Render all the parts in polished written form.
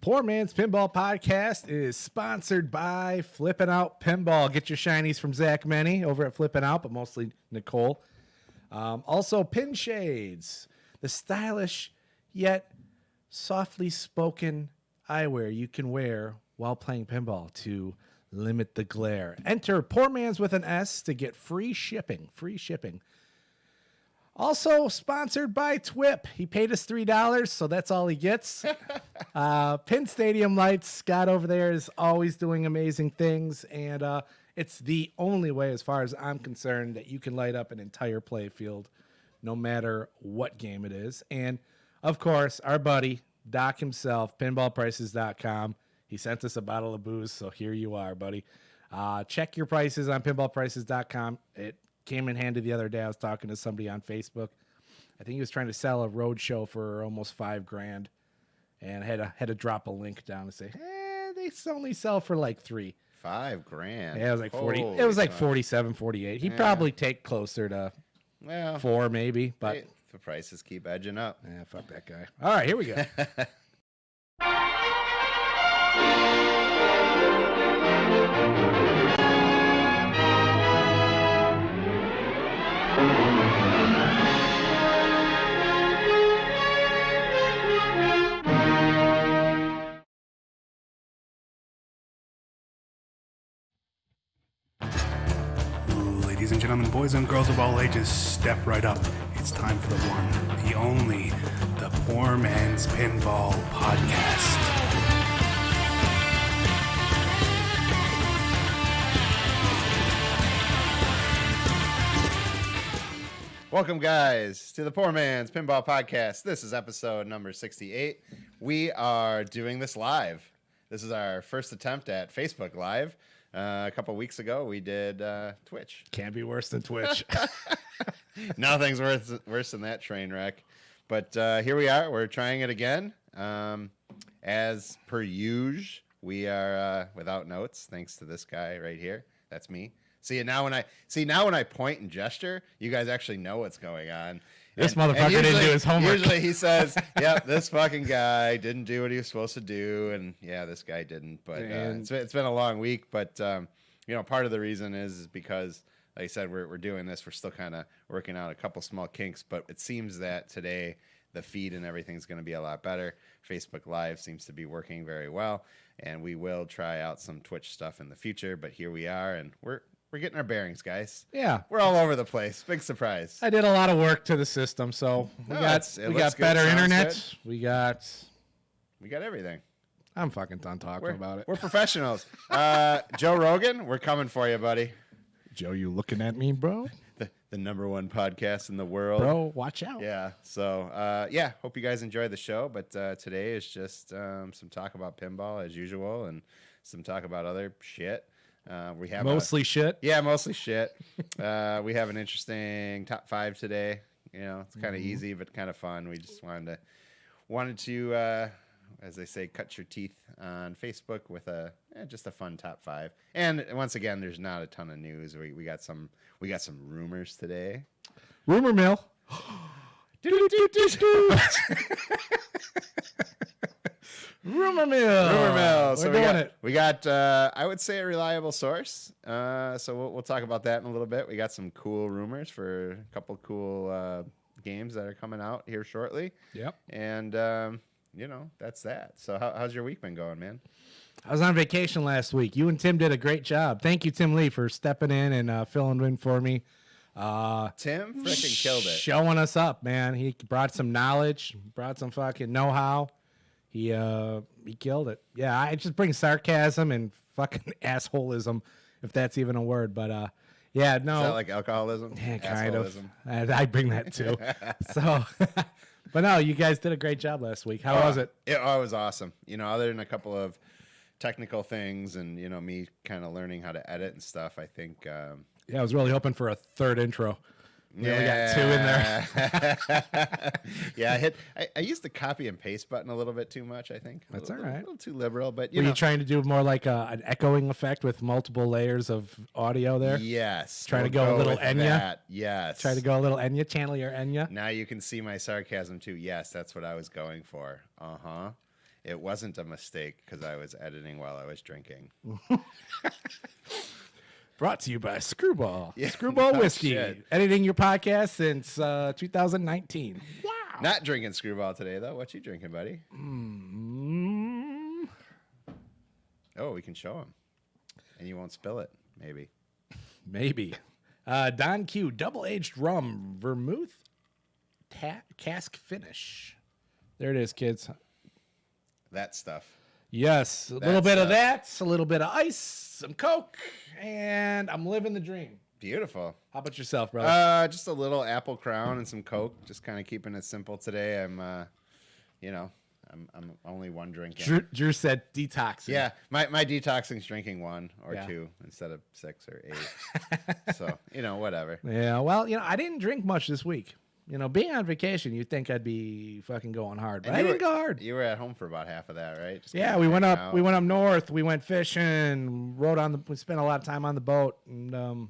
Poor Man's Pinball Podcast is sponsored by Flippin' Out Pinball. Get your shinies from Zach Meny over at Flippin' Out, but mostly Nicole. Also, Pin Shades, the stylish yet softly spoken eyewear you can wear while playing pinball to limit the glare. Enter Poor Man's with an S to get free shipping. Free shipping. Also sponsored by TWIP. He paid us $3, so that's all he gets. Pin Stadium Lights. Scott over there is always doing amazing things, and it's the only way, as far as I'm concerned, that you can light up an entire play field, no matter what game it is. And, of course, our buddy, Doc himself, pinballprices.com. He sent us a bottle of booze, so here you are, buddy. Check your prices on pinballprices.com. It came in handy the other day. I was talking to somebody on Facebook. I think he was trying to sell a road show for almost $5,000, and I had to drop a link down and say, they only sell for like $3,000. $5,000. Yeah, it was like 40. Holy It was like fuck. 47, 48. He'd probably take closer to 4, maybe. But Hey, the prices keep edging up. yeah, fuck that guy. All right, here we go. Ladies and gentlemen, boys and girls of all ages, step right up. It's time for the one, the only, the Poor Man's Pinball Podcast. Welcome, guys, to the Poor Man's Pinball Podcast. This is episode number 68. We are doing this live. This is our first attempt at Facebook Live. A couple weeks ago, we did Twitch. Can't be worse than Twitch. Nothing's worse than that train wreck. But here we are. We're trying it again. As per usual, we are without notes, thanks to this guy right here. That's me. Now when I point and gesture, you guys actually know what's going on. This motherfucker didn't do his homework. Usually he says, "Yep, this fucking guy didn't do what he was supposed to do," and yeah, this guy didn't. But it's been a long week. But part of the reason is because, like I said, we're doing this. We're still kind of working out a couple small kinks, but it seems that today the feed and everything's going to be a lot better. Facebook Live seems to be working very well, and we will try out some Twitch stuff in the future. But here we are, and we're getting our bearings, guys. Yeah. We're all over the place. Big surprise. I did a lot of work to the system, so we got better internet. We got everything. I'm fucking done talking about it. We're professionals. Joe Rogan, we're coming for you, buddy. Joe, you looking at me, bro? The number one podcast in the world. Bro, watch out. Yeah. So, hope you guys enjoyed the show. But today is just some talk about pinball as usual and some talk about other shit. We have mostly shit. Yeah, mostly shit. We have an interesting top 5 today. It's kind of easy but kind of fun. We just wanted to, as they say, cut your teeth on Facebook with just a fun top 5. And once again, there's not a ton of news. We got some rumors today. Rumor mill. Rumor mill. So we got I would say a reliable source. So we'll talk about that in a little bit. We got some cool rumors for a couple cool games that are coming out here shortly. Yep. And that's that. So how's your week been going, man? I was on vacation last week. You and Tim did a great job. Thank you, Tim Lee, for stepping in and filling in for me. Tim freaking killed it. Showing us up, man. He brought some knowledge, brought some fucking know-how. He killed it. Yeah, I just bring sarcasm and fucking assholism, if that's even a word. But yeah, no. Is that like alcoholism? Yeah, kind of. I bring that too. So, but no, you guys did a great job last week. How was it? It was awesome. Other than a couple of technical things and me kind of learning how to edit and stuff, I think. Yeah, I was really hoping for a third intro. We only got 2 in there. Yeah, I used the copy and paste button a little bit too much, I think. That's all right. A little too liberal, but Were you trying to do more like an echoing effect with multiple layers of audio there? Yes. Try to go a little Enya? That. Yes. Try to go a little Enya, channel your Enya? Now you can see my sarcasm too. Yes, that's what I was going for. Uh-huh. It wasn't a mistake because I was editing while I was drinking. Brought to you by Screwball. Yeah, Screwball no Whiskey. shit. Editing your podcast since 2019. Wow. Not drinking Screwball today, though. What you drinking, buddy? Oh, we can show him. And you won't spill it, maybe. Maybe. Don Q, double-aged rum, vermouth, cask finish. There it is, kids. That stuff. Yes, a little bit of that, a little bit of ice, some Coke, and I'm living the dream. Beautiful. How about yourself, brother? Just a little Apple Crown and some Coke. Just kind of keeping it simple today. I'm only one drink in. Drew said detoxing. Yeah, my detoxing's drinking one or Yeah. two instead of 6 or 8. So, whatever. Yeah, well, I didn't drink much this week. Being on vacation, you'd think I'd be fucking going hard, but And I you didn't were- go hard. You were at home for about half of that, right? Just Yeah, kinda we went hanging up. out. We went up north. We went fishing. We spent a lot of time on the boat, and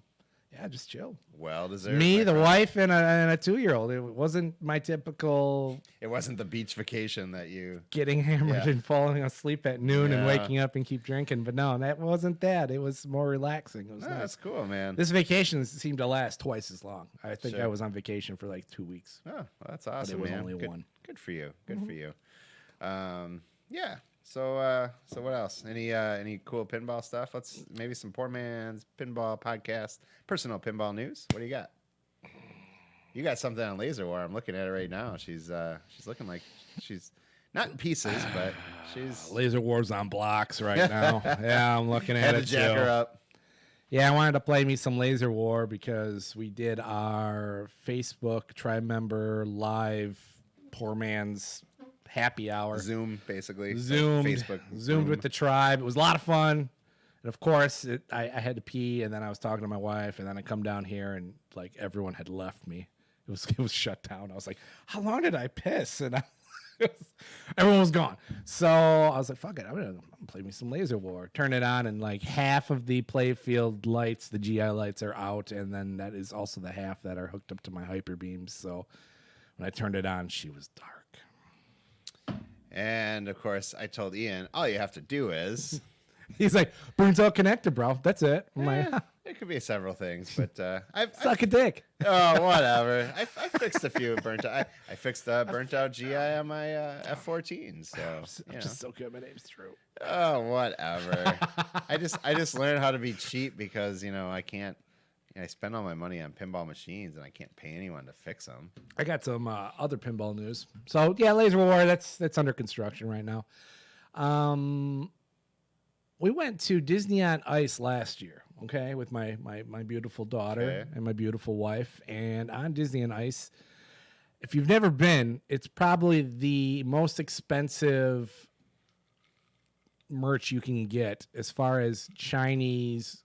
just chill. Well deserved. Me, my the friend. wife, and a 2-year-old. It wasn't my typical It wasn't the beach vacation that you. getting hammered Yeah. and falling asleep at noon and Yeah. waking up and keep drinking. But no, that wasn't that. It was more relaxing. It was Oh, nice. that's cool, man. This vacation seemed to last twice as long. I think Sure. I was on vacation for like 2 weeks. Oh, well, that's awesome, was man. only good, one. Good for you. Good for you. Yeah. So what else? Any cool pinball stuff? Let's maybe some poor man's pinball podcast, personal pinball news. What do you got? You got something on Laser War. I'm looking at it right now. She's looking like she's not in pieces, but she's Laser Wars on blocks right now. Yeah, I'm looking at had to it. jack too. her up. Yeah, I wanted to play me some Laser War because we did our Facebook Tri-Member Live Poor Man's Happy Hour. Zoom, basically. Zoomed, Facebook. zoomed with the tribe. It was a lot of fun. And of course, I had to pee, and then I was talking to my wife, and then I come down here, and like everyone had left me. It was shut down. I was like, how long did I piss? And everyone was gone. So I was like, fuck it. I'm gonna play me some Laser War. Turn it on, and like half of the playfield lights, the GI lights, are out, and then that is also the half that are hooked up to my hyper beams. So when I turned it on, she was dark. And of course, I told Ian, all you have to do is. He's like, burns out connector, bro. That's it. I'm like, It could be several things, but I've suck a dick. oh whatever. I fixed a few burnt out. I fixed a burnt out GI on my F14. So I'm just so good. My name's Drew. oh whatever. I just learned how to be cheap because I can't. I spend all my money on pinball machines and I can't pay anyone to fix them. I got some other pinball news. So yeah, Laser War. That's under construction right now. We went to Disney on Ice last year, okay, with my beautiful daughter Okay. and my beautiful wife. And on Disney on Ice, if you've never been, it's probably the most expensive merch you can get as far as Chinese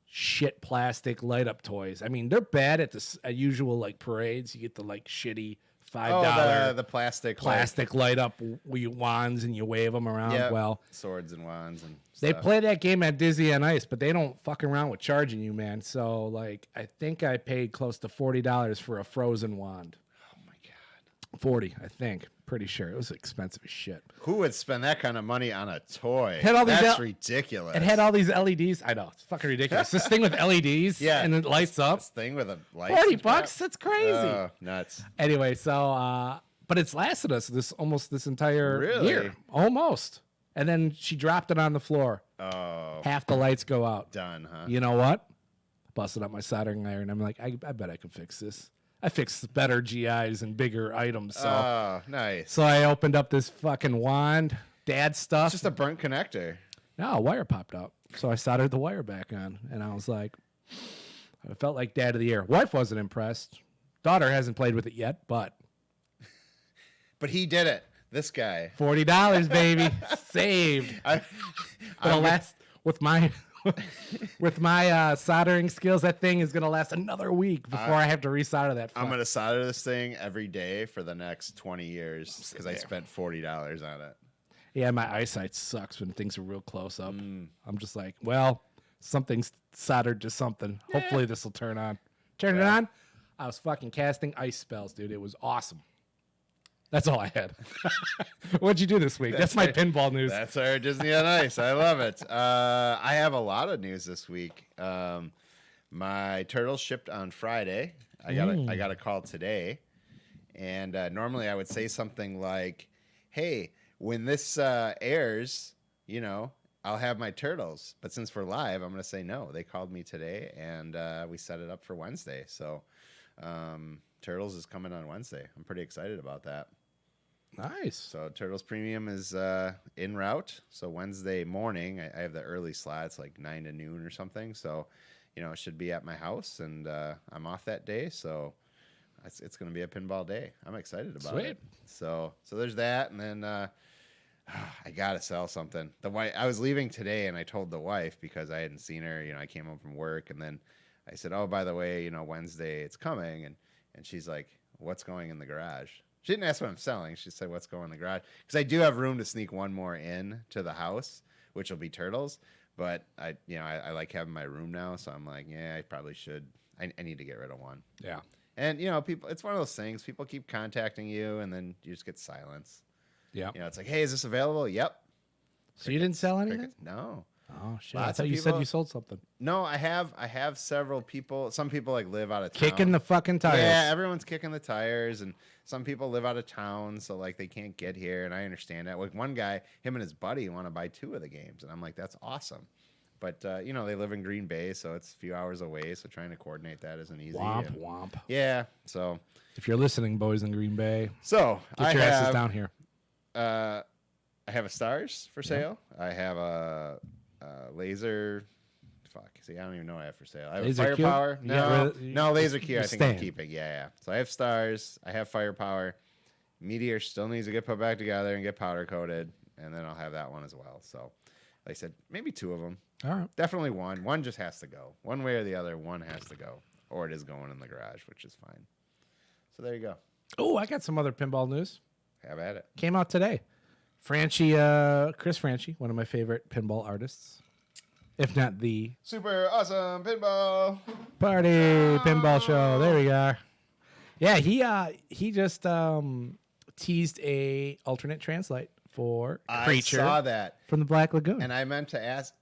shit plastic light up toys. I mean, they're bad at the usual like parades. You get the like shitty $5 the plastic plastic light up wands and you wave them around. Yep. Well, swords and wands and they stuff. play that game at Disney on Ice, but they don't fuck around with charging you, man. So like, I think I paid close to $40 for a frozen wand. Oh my god. 40, I think. Pretty sure it was expensive as shit. Who would spend that kind of money on a toy? Had all these That's L- ridiculous. It had all these LEDs. I know, it's fucking ridiculous. This thing with LEDs, Yeah, and it lights up. This thing with a light. 40 bucks. That's crazy. Oh, nuts. Anyway, so but it's lasted us this entire Really? year, almost. And then she dropped it on the floor. Oh, Half the lights go out. done, huh? You know what? Busted up my soldering iron. I'm like, I bet I could fix this. I fixed better GIs and bigger items. So Oh, nice. so I opened up this fucking wand, dad stuff. It's just a burnt connector. No, a wire popped out. So I soldered the wire back on, and I was like, I felt like dad of the year. Wife wasn't impressed. Daughter hasn't played with it yet, but But he did it. This guy. $40, baby, saved. I, But last with my with my soldering skills, that thing is gonna last another week before I have to resolder that. I'm fuck. going to solder this thing every day for the next 20 years because I there. spent $40 on it. Yeah, my eyesight sucks when things are real close up. Mm. I'm just like, well, something's soldered to something. Hopefully this will turn on. Turn it on. I was fucking casting ice spells, dude. It was awesome. That's all I had. What'd you do this week? That's my pinball news. That's our Disney on Ice. I love it. I have a lot of news this week. My turtles shipped on Friday. I got a call today, and normally I would say something like, "Hey, when this airs, I'll have my turtles." But since we're live, I'm going to say no. They called me today, and we set it up for Wednesday. So turtles is coming on Wednesday. I'm pretty excited about that. Nice. So Turtles Premium is en route. So Wednesday morning, I have the early slots, like 9 to noon or something. So, it should be at my house, and I'm off that day. So it's going to be a pinball day. I'm excited about it. So there's that, and then I gotta sell something. I was leaving today, and I told the wife because I hadn't seen her. I came home from work, and then I said, "Oh, by the way, Wednesday it's coming," and she's like, "What's going in the garage?" She didn't ask what I'm selling. She said, "What's going in the garage?" Because I do have room to sneak one more in to the house, which will be turtles. But I like having my room now, so I'm like, yeah, I probably should. I need to get rid of one. Yeah. And people, it's one of those things. People keep contacting you, and then you just get silence. Yeah. It's like, "Hey, is this available?" Yep. So you didn't sell anything? No. Oh shit! I Lots thought of you said people- you sold something. No, I have several people. Some people live out of town. Kicking the fucking tires. Yeah, everyone's kicking the tires, and some people live out of town, so they can't get here, and I understand that. Like one guy, him and his buddy want to buy 2 of the games, and I'm like, that's awesome. But they live in Green Bay, so it's a few hours away, so trying to coordinate that isn't easy. Womp womp. Yeah, so If you're listening, boys in Green Bay, get get your asses down here. I have a Stars for sale. I have a laser. Fuck. See, I don't even know what I have for sale. I have Laser Firepower. Q? No, Laser Q. I think I'm staying. keeping. Yeah. So I have Stars. I have Firepower. Meteor still needs to get put back together and get powder coated, and then I'll have that one as well. So, like I said, maybe 2 of them. All right. Definitely one. One just has to go. One way or the other, one has to go, or it is going in the garage, which is fine. So there you go. Oh, I got some other pinball news. Have at it. Came out today. Chris Franchi, one of my favorite pinball artists, if not the Super awesome pinball. party pinball show. There we are. Yeah, he just teased a alternate translate for Creature I saw that. from the Black Lagoon. And I meant to ask,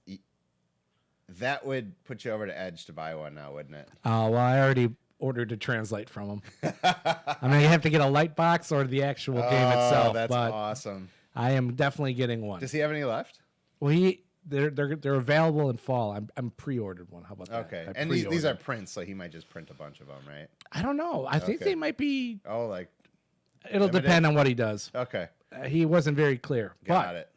that would put you over to Edge to buy one now, wouldn't it? Well, I already ordered to translate from him. I mean, you have to get a light box or the actual game itself. That's but awesome. I am definitely getting one. Does he have any left? Well, they're available in fall. I'm pre-ordered one. How about that? Okay. I And these are pre-ordered. prints, so he might just print a bunch of them, right? I don't know. I think Okay. they might be. Oh, like, It'll limited? depend on what he does. okay. He wasn't very clear. Got but it.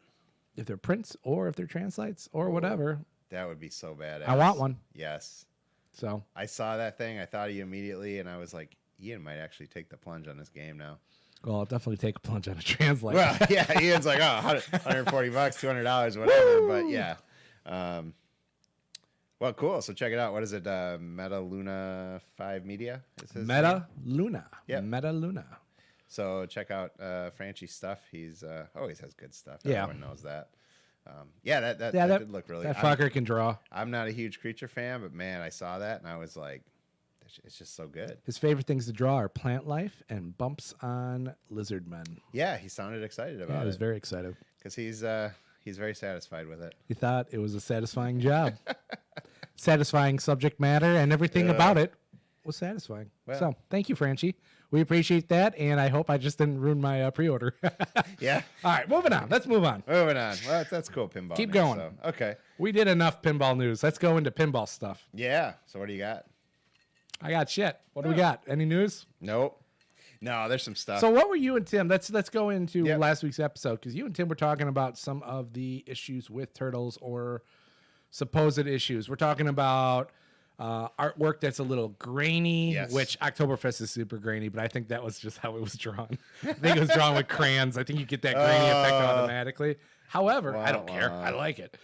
if they're prints or if they're translates or whatever, That would be so badass. I want one. Yes. So I saw that thing. I thought of you immediately, and I was like, Ian might actually take the plunge on this game now. well, I'll definitely take a plunge on a translate. Well, yeah, Ian's like, oh, $140, $200, whatever. But yeah. Well, cool. So check it out. What is it? Meta Luna 5 Media? Is his name? Meta Luna. Yep. Meta Luna. So check out Franchi's stuff. He's always has good stuff. Yeah. Everyone knows that. That did look really. That fucker can draw. I'm not a huge Creature fan, but man, I saw that and I was like, it's just so good. His favorite things to draw are plant life and bumps on lizard men. Yeah, he sounded excited Yeah, about I was it very excited. because he's very satisfied with it. He thought it was a satisfying job. Satisfying subject matter and everything about it was satisfying. Well. So thank you, Franchi. We appreciate that, and I hope I just didn't ruin my pre-order. Yeah. All right, moving on. Let's move on. Moving on. Well, that's cool. Pinball. Keep news, going. So, okay. We did enough pinball news. Let's go into pinball stuff. Yeah. So what do you got? I got shit. What do we got? Any news? Nope. No, there's some stuff. So what were you and Tim? Let's go into Yep. last week's episode because you and Tim were talking about some of the issues with turtles or supposed issues. We're talking about artwork that's a little grainy, Yes. which Oktoberfest is super grainy, but I think that was just how it was drawn. I think it was drawn with crayons. I think you get that grainy effect automatically. However, I don't care. I like it.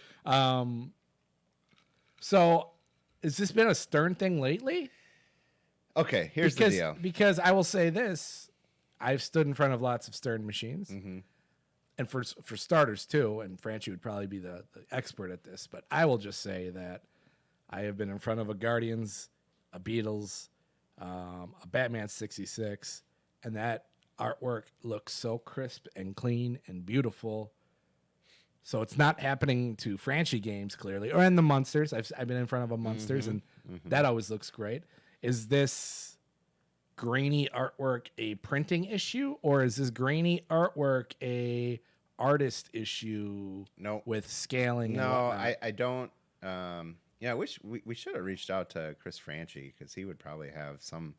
So has this been a Stern thing lately? Okay, here's the deal. Because I will say this, I've stood in front of lots of Stern machines, and for starters too, and Franchi would probably be the expert at this, but I will just say that I have been in front of a Guardians, a Beatles, a Batman 66, and that artwork looks so crisp and clean and beautiful. So it's not happening to Franchi games, clearly, or in the Munsters. I've been in front of a Munsters, and that always looks great. Is this grainy artwork a printing issue, or is this grainy artwork a artist issue? No, with scaling. No, I don't. Yeah, I wish we should have reached out to Chris Franchi because he would probably have some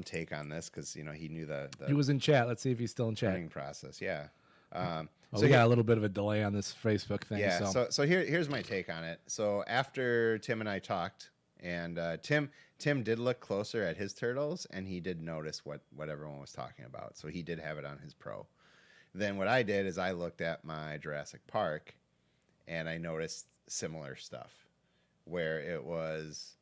take on this because he knew the He was in chat. Let's see if he's still in chat. printing process. Yeah. So we got a little bit of a delay on this Facebook thing. Yeah. So here's my take on it. So after Tim and I talked, and Tim did look closer at his turtles, and he did notice what everyone was talking about. So he did have it on his Pro. Then what I did is I looked at my Jurassic Park, and I noticed similar stuff, where it was,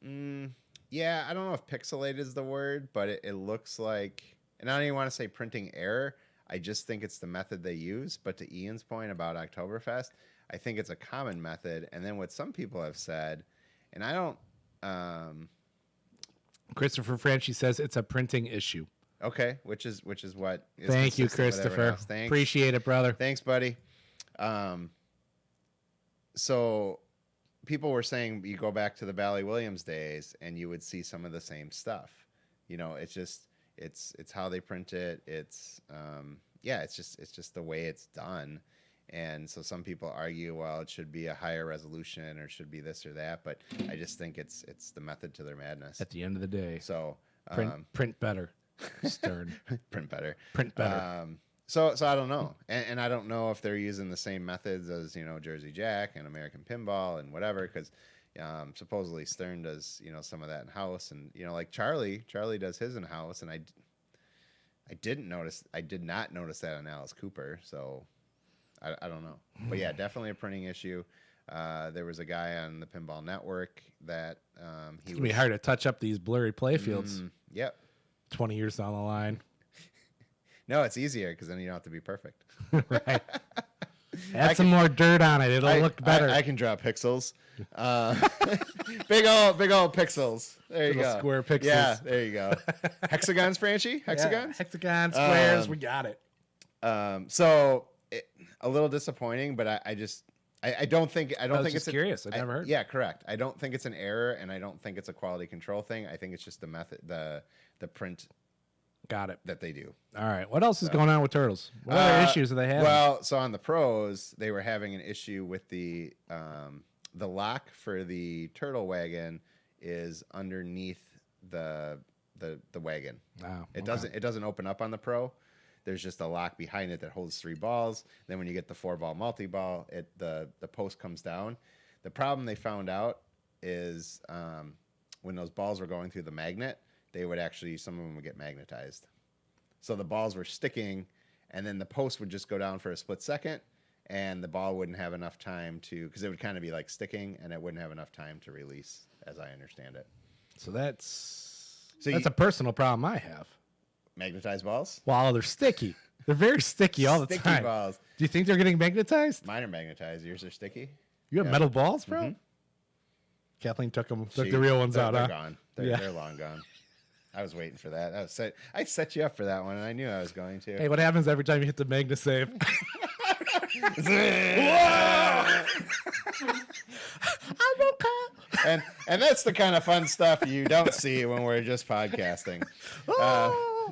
yeah, I don't know if pixelated is the word, but it looks like, and I don't even want to say printing error. I just think it's the method they use. But to Ian's point about Oktoberfest, I think it's a common method. And then what some people have said, and I don't. Christopher Franchi says it's a printing issue. Okay, which is what. Is Thank you, consistent with everyone Christopher. else. Thanks. Appreciate it, brother. Thanks, buddy. So people were saying you go back to the Bally Williams days and you would see some of the same stuff. It's just it's how they print it. It's it's just the way it's done. And so some people argue, well, it should be a higher resolution or it should be this or that, but I just think it's the method to their madness. At the end of the day, So print better, Stern. print better. Print better. So I don't know, and I don't know if they're using the same methods as Jersey Jack and American Pinball and whatever, because supposedly Stern does some of that in house, and like Charlie does his in house, and I did not notice that on Alice Cooper, so I don't know, but yeah, definitely a printing issue. There was a guy on the Pinball Network that It's gonna be hard to touch up these blurry playfields. Yep. 20 years down the line. No, it's easier because then you don't have to be perfect. Right. Add some more dirt on it. It'll look better. I can draw pixels. Big old pixels. There you Little go. square pixels. Yeah, there you go. Hexagons, Franchi? Hexagons? Yeah, hexagons, squares. We got it. So a little disappointing, but I don't think I was think just it's curious. I never heard. Yeah, correct. I don't think it's an error, and I don't think it's a quality control thing. I think it's just the method, the print. Got it. That they do. All right. What else is going on with turtles? What other issues do they have? Well, so on the pros, they were having an issue with the lock for the turtle wagon is underneath the wagon. Wow. It doesn't open up on the pro. There's just a lock behind it that holds 3 balls. Then when you get the 4-ball multi-ball, the post comes down. The problem they found out is when those balls were going through the magnet, some of them would get magnetized. So the balls were sticking, and then the post would just go down for a split second, and the ball wouldn't have enough time because it would kind of be like sticking, and it wouldn't have enough time to release, as I understand it. So that's a personal problem I have. Magnetized balls? Wow, they're sticky. They're very sticky all the time. Sticky balls. Do you think they're getting magnetized? Mine are magnetized. Yours are sticky? You have metal balls, bro? Mm-hmm. Kathleen took the real ones out. They're gone. They're long gone. I was waiting for that. I set you up for that one, and I knew I was going to. Hey, what happens every time you hit the magnet save? I'm okay. And that's the kind of fun stuff you don't see when we're just podcasting.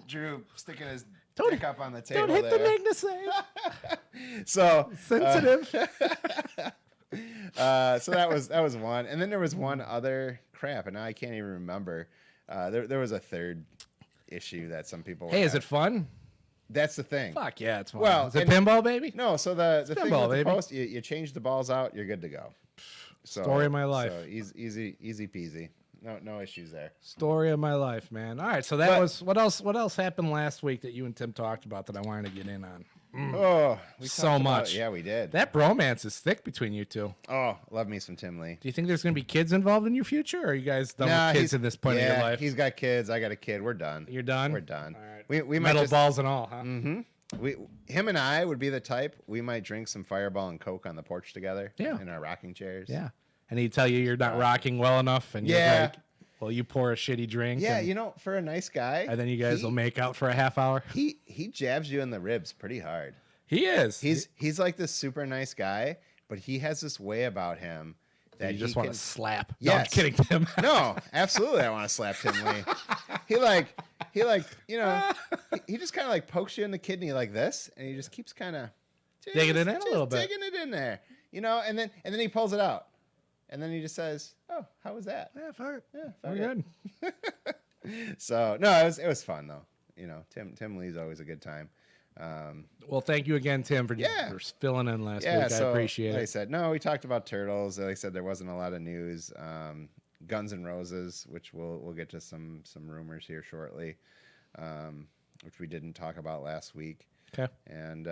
Drew sticking his dick up on the table. Don't hit there. the magnet save. So sensitive. So that was one, and then there was one other crap, and now I can't even remember. There was a third issue that some people. Hey, is it fun? That's the thing. Fuck yeah, it's fun. Well, is it pinball, baby? No. So the thing pinball, with the baby. post, you change the balls out, you're good to go. Story of my life. So easy peasy. No issues there. Story of my life, man. All right, so that was what else? What else happened last week that you and Tim talked about that I wanted to get in on? Oh, we so talked about much. it. Yeah, we did. That bromance is thick between you two. Oh, love me some Tim Lee. Do you think there's going to be kids involved in your future, or are you guys done with kids at this point in your life? He's got kids. I got a kid. We're done. You're done? We're done. All right. We Metal might balls and all, huh? Mm-hmm. Him and I would be the type, we might drink some Fireball and Coke on the porch together. Yeah. In our rocking chairs. Yeah. And he'd tell you you're not rocking well enough, and you're Yeah. like, Well, you pour a shitty drink. Yeah, and, for a nice guy. and then you guys will make out for a half hour. He jabs you in the ribs pretty hard. He is. He's like this super nice guy, but he has this way about him that you just want to slap. Yes. No, I'm kidding, Tim. No, absolutely, I want to slap Tim Lee. He just kind of like pokes you in the kidney like this, and he just keeps kind of digging it in a little bit, digging it in there, and then he pulls it out, and then he just says, "Oh, how was that?" Yeah, fuck it. Yeah, we're good. So no, it was fun though. Tim Lee's always a good time. Well, thank you again, Tim, for filling in last week. I appreciate it. Like I said, no, we talked about Turtles. Like I said, there wasn't a lot of news. Guns N' Roses, which we'll get to some rumors here shortly, which we didn't talk about last week. Okay. And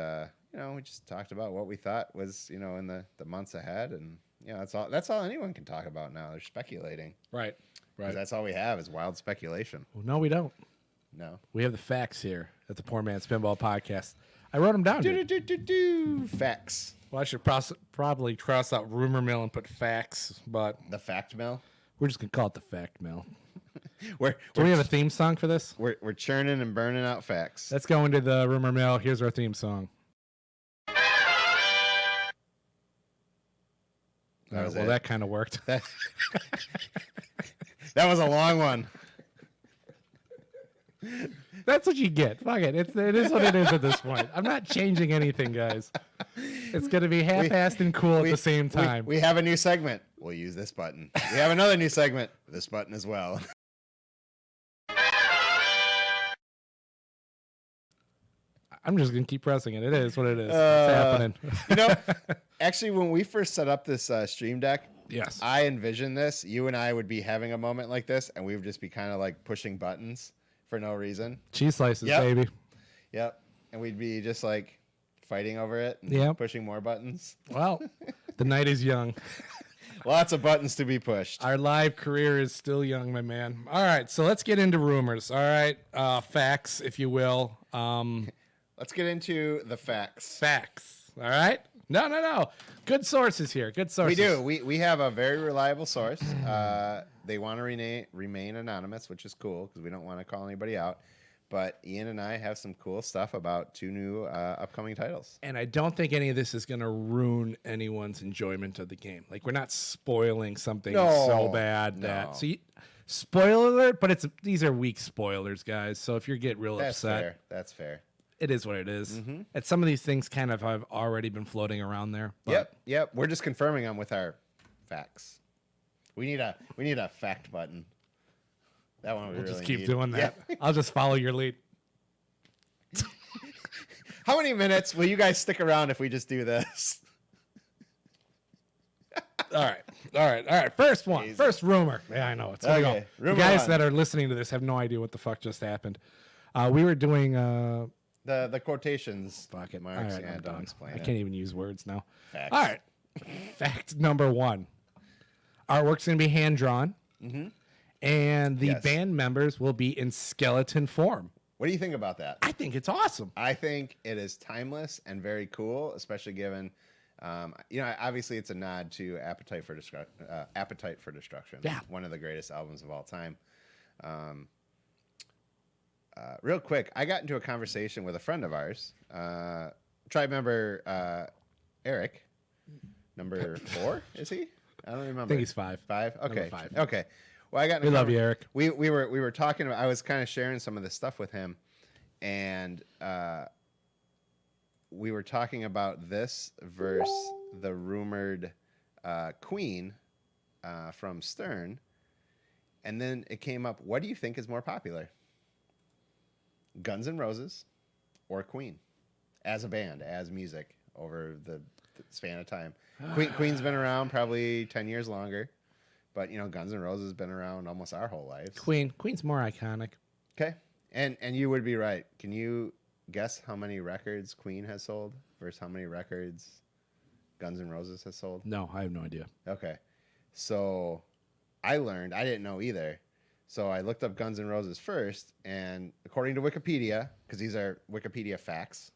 we just talked about what we thought was in the months ahead, and that's all anyone can talk about now. They're speculating. Right. That's all we have is wild speculation. Well, no, we don't. No. We have the facts here at the Poor Man's Pinball Podcast. I wrote them down. Facts. Well, I should probably cross out rumor mill and put facts, but The fact mill. we're just gonna call it the fact mill. Do we have a theme song for this? We're churning and burning out facts. Let's go into the rumor mill. Here's our theme song. That kind of worked. That was a long one. That's what you get. Fuck it. It is what it is at this point. I'm not changing anything, guys. It's going to be half-assed and cool at the same time. We have a new segment. We'll use this button. We have another new segment. This button as well. I'm just going to keep pressing it. It is what it is. It's happening. Actually, when we first set up this Stream Deck, yes, I envisioned this. You and I would be having a moment like this, and we would just be kind of like pushing buttons for no reason. Cheese slices, baby. Yep. And we'd be just like fighting over it and pushing more buttons. Well, the night is young. Lots of buttons to be pushed. Our live career is still young, my man. All right, so let's get into rumors. All right, facts, if you will. Let's get into the facts. Facts. All right. No. Good sources here. Good sources. We do. We have a very reliable source. They want to remain anonymous, which is cool because we don't want to call anybody out. But Ian and I have some cool stuff about 2 new upcoming titles. And I don't think any of this is going to ruin anyone's enjoyment of the game. Like, we're not spoiling something so bad that... So spoiler alert, but these are weak spoilers, guys. So if you get real upset... That's fair. It is what it is. Mm-hmm. And some of these things kind of have already been floating around there. But Yep. We're just confirming them with our facts. We need a fact button. That one we'll really just keep need. doing that. Yeah. I'll just follow your lead. How many minutes will you guys stick around if we just do this? All right. First one. Easy. First rumor. Yeah, I know. It's okay. The guys that are listening to this have no idea what the fuck just happened. We were doing the quotations. Fuck it. Marks. All right, I'm done. Explain I can't even use words now. Facts. All right. Fact number 1. Artwork's going to be hand drawn. Mm-hmm. And the band members will be in skeleton form. What do you think about that? I think it's awesome. I think it is timeless and very cool, especially given, obviously it's a nod to Appetite for Destruction. Yeah. One of the greatest albums of all time. Real quick, I got into a conversation with a friend of ours, tribe member Eric, number 4, is he? I don't remember. I think he's 5. 5? Okay. Number 5. Okay. Well, we love you, Eric. We were talking about. I was kind of sharing some of this stuff with him, and we were talking about this versus the rumored Queen from Stern, and then it came up. What do you think is more popular? Guns N' Roses or Queen, as a band, as music over the span of time? Queen's been around probably 10 years longer. But, Guns N' Roses has been around almost our whole lives. Queen's more iconic. Okay. And you would be right. Can you guess how many records Queen has sold versus how many records Guns N' Roses has sold? No, I have no idea. Okay. So I learned, I didn't know either. So I looked up Guns N' Roses first, and according to Wikipedia, because these are Wikipedia facts,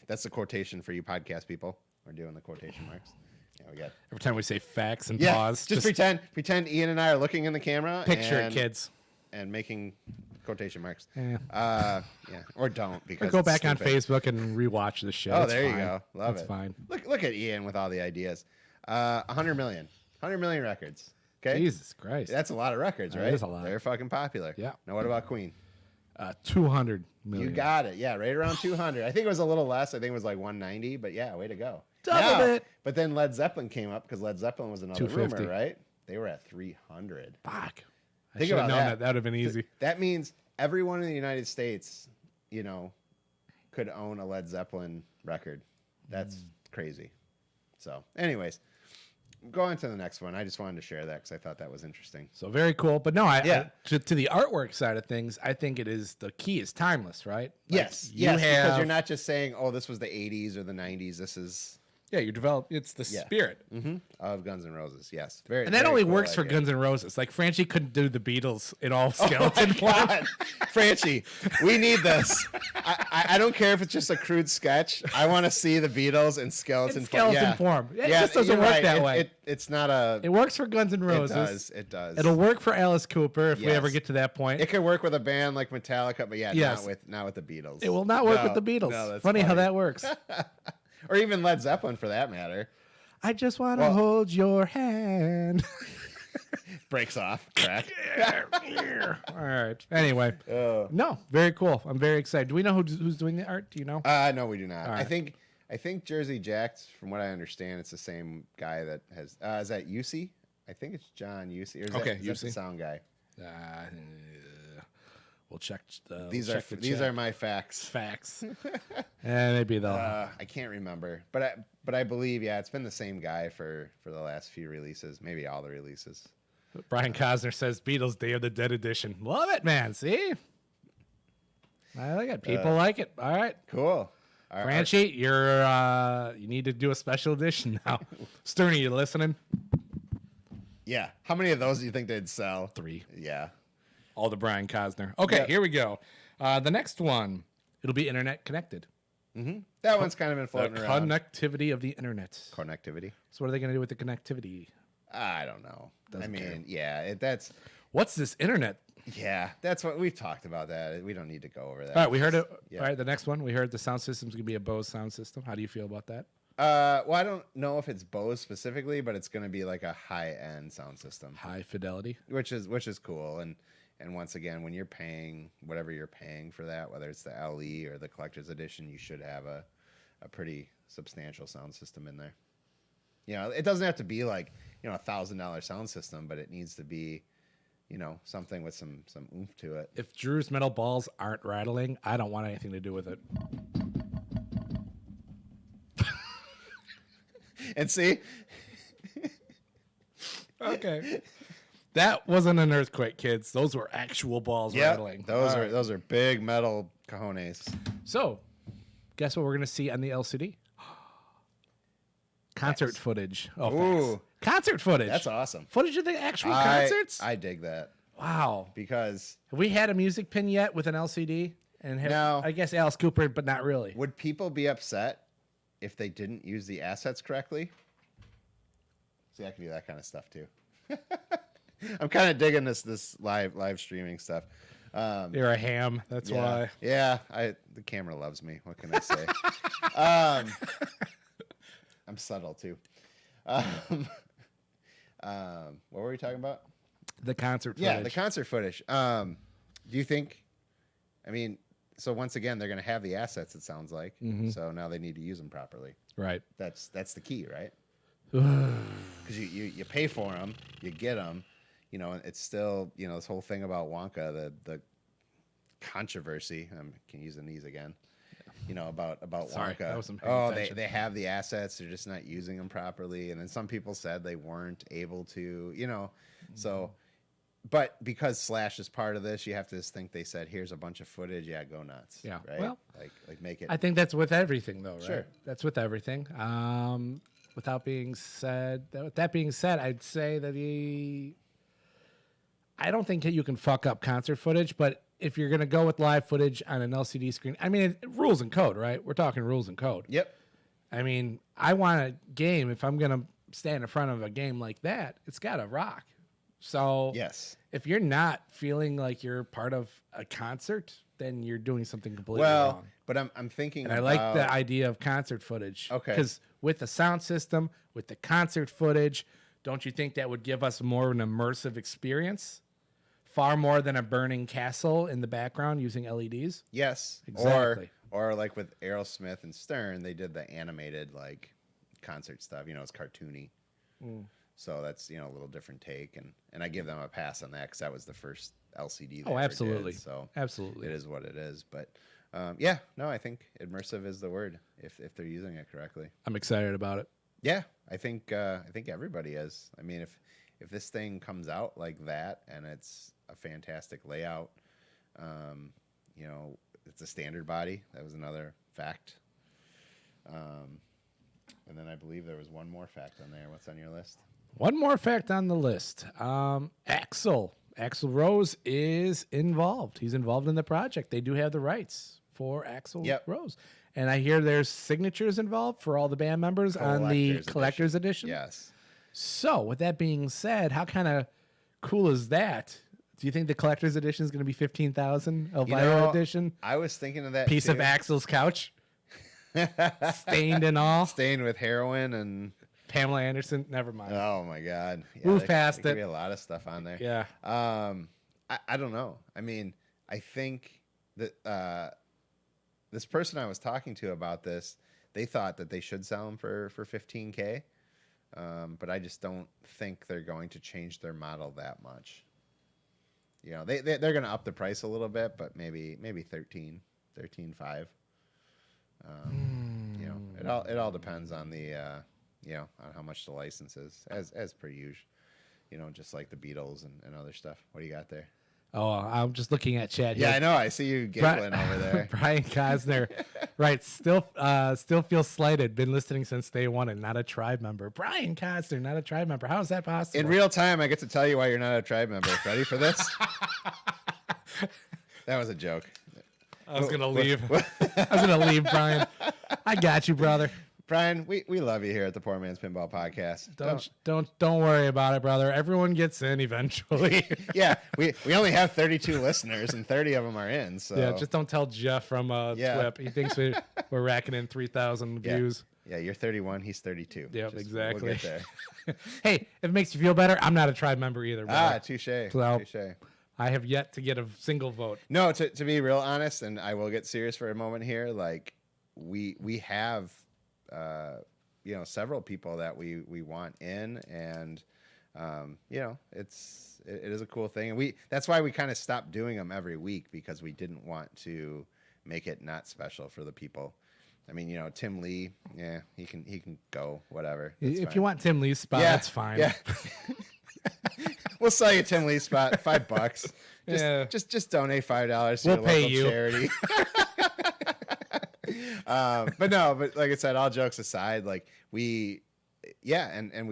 that's the quotation for you podcast people. We're doing the quotation marks. Yeah, we got. Every time we say facts and Yeah, pause, just pretend Ian and I are looking in the camera. picture and, it, kids. and making quotation marks. Yeah. Yeah, or don't because Or go it's back on stupid. Facebook and rewatch the shit. Oh, It's there you fine. go. Love That's it. fine. Look at Ian with all the ideas. 100 million records. Okay, Jesus Christ. that's a lot of records, That right? is a lot. They're fucking popular. Yeah. Now what about Queen? 200 million. You got it. Yeah, right around 200. I think it was a little less. I think it was like 190. But yeah, way to go. Doubled it. But then Led Zeppelin came up because Led Zeppelin was another 250. rumor, right? They were at 300. Fuck. I Think should have about known that. that. That would have been easy. That means everyone in the United States, could own a Led Zeppelin record. That's crazy. So, anyways, going to the next one. I just wanted to share that because I thought that was interesting. So very cool. But no, Yeah. to the artwork side of things, I think the key is timeless, right? Like, Yes, because you're not just saying, "Oh, this was the '80s or the '90s." This is you develop. It's the Yeah. spirit. of Guns N' Roses. Yes, very. And that very only cool works for idea. Guns N' Roses. Like Franchi couldn't do the Beatles in all Oh skeleton my form. God. Franchi, we need this. I don't care if it's just a crude sketch. I want to see the Beatles in skeleton In skeleton form. It just doesn't you're work right. that way. It's not a. It works for Guns N' Roses. It does. It'll work for Alice Cooper if we Yes. ever get to that point. It could work with a band like Metallica, but yeah, Yes. not with the Beatles. It will not work No, with the Beatles. no, that's funny how funny. that works. Or even Led Zeppelin for that matter. I just want to Well- hold your hand. Breaks off. Crack. All right. Anyway, no, very cool. I'm very excited. Do we know who's doing the art? Do you know? No, we do not. All right. I think Jersey Jack's, from what I understand, it's the same guy that has. Is that UC? I think it's John UC. Or is Okay, that the UC. sound guy? We'll check. These are my facts. facts. And maybe they'll. I can't remember, but I believe it's been the same guy for the last few releases, maybe all the releases. Brian Cosner says Beatles Day of the Dead edition. Love it, man. See, I like it. People like it. All right, Cool. Franchi, you need to do a special edition now. Sterny, you listening? Yeah. How many of those do you think they'd sell? 3. Yeah. All the Brian Cosner. Okay, Yep. here we go. The next one, it'll be internet connected. That one's kind of been The floating around. connectivity of the internet. Connectivity. So what are they going to do with the connectivity? I don't know. Doesn't care. That's What's this internet? that's what we've talked about. That we don't need to go over that. All right, we heard it. Yeah. All right, the next one, we heard the sound system's going to be a Bose sound system. How do you feel about that? Well, I don't know if it's Bose specifically, but it's going to be like a high-end sound system, High fidelity. which is cool. And once again, when you're paying whatever you're paying for that, whether it's the LE or the collector's edition, you should have a pretty substantial sound system in there. It doesn't have to be like $1,000 sound system, but it needs to be something with some oomph to it. If Drew's metal balls aren't rattling, I don't want anything to do with it. And see, Okay. That wasn't an earthquake, kids. Those were actual balls rattling. those All are right. those are big metal cojones. So, guess what we're going to see on the LCD? Concert footage. Oh, Ooh. facts. Concert footage. That's awesome. Footage of the actual concerts? I dig that Wow. because Have we had a music pin yet with an LCD? And No. I guess Alice Cooper, but not really. would people be upset if they didn't use the assets correctly? See, I can do that kind of stuff too. I'm kind of digging this live streaming stuff. You're a ham. That's why. Yeah, the camera loves me. What can I say? I'm subtle too. What were we talking about? The concert footage. Yeah, the concert footage. Do you think? I mean, so once again, they're going to have the assets. It sounds like. So now they need to use them properly. Right. That's the key, right? Because you pay for them, you get them. It's still this whole thing about Wonka, the controversy. I can use the knees again. About Sorry, Wonka. I wasn't paying Oh, attention. they have the assets, they're just not using them properly. And then some people said they weren't able to. So, but because Slash is part of this, you have to just think they said, "Here's a bunch of footage. Yeah, go nuts." Yeah, right. well, like make it. I think that's with everything, though, right? Sure. That's with everything. With that being said, I'd say that I don't think that you can fuck up concert footage, but if you're going to go with live footage on an LCD screen, I mean, rules and code, right? We're talking rules and code. Yep. I mean, I want a game. If I'm going to stand in front of a game like that, it's got to rock. So Yes. if you're not feeling like you're part of a concert, then you're doing something completely Well, wrong. but I'm thinking And I about, like the idea of concert footage. Okay. Because with the sound system, with the concert footage, don't you think that would give us more of an immersive experience? Far more than a burning castle in the background using LEDs? yes. Exactly. Or like with Aerosmith and Stern, they did the animated like concert stuff. You know, it's cartoony. So that's, you know, a little different take. And I give them a pass on that because that was the first LCD they Oh, ever absolutely. did. So Absolutely. it is what it is. But yeah, no, I think immersive is the word if they're using it correctly. I'm excited about it. Yeah, I think everybody is. I mean, if this thing comes out like that and it's a fantastic layout, you know, it's a standard body. That was another fact. And then I believe there was one more fact on there. What's on your list? One more fact on the list. Axl Rose is involved. He's involved in the project. They do have the rights for Axl Yep. Rose. And I hear there's signatures involved for all the band members on the collector's edition. Yes. So, with that being said, how kind of cool is that? Do you think the collector's edition is going to be 15,000? Elvira edition? I was thinking of that Piece too. of Axl's couch? Stained and all? Stained with heroin and Pamela Anderson? Never mind. oh my god. Yeah, Move there past could it. be a lot of stuff on there. Yeah. I don't know. I mean, I think that this person I was talking to about this, they thought that they should sell them for 15K. But I just don't think they're going to change their model that much. You know, they're going to up the price a little bit, but maybe 13.5. You know, it all depends on the you know, on how much the license is, as per usual. You know, just like the Beatles and other stuff. What do you got there? Oh, I'm just looking at chat here. Yeah, I know. I see you giggling over there. Brian Cosner, right? Still feels slighted. Been listening since day one and not a tribe member. Brian Cosner, not a tribe member. How is that possible? In real time, I get to tell you why you're not a tribe member. Ready for this? That was a joke. I was gonna leave. I was gonna leave, Brian. I got you, brother. Brian, we love you here at the Poor Man's Pinball Podcast. Don't worry about it, brother. Everyone gets in eventually. Yeah, we only have 32 listeners and 30 of them are in. So Yeah, just don't tell Jeff from Twip. He thinks we're racking in 3,000 views. Yeah, you're 31. He's 32. Yep, Just- exactly. We'll get there. Hey, if it makes you feel better, I'm not a tribe member either, brother. Touche. So- Touche. I have yet to get a single vote. No, to be real honest, and I will get serious for a moment here. Like we have, you know, several people that we want in, and you know, it is a cool thing, and that's why we kind of stopped doing them every week because we didn't want to make it not special for the people. I mean, you know, Tim Lee, yeah, he can go, whatever. That's If fine. you want Tim Lee's spot, that's fine. Yeah. We'll sell you Tim Lee's spot, $5. Yeah. Just donate $5 to We'll your pay local you. charity. But like I said, all jokes aside, like we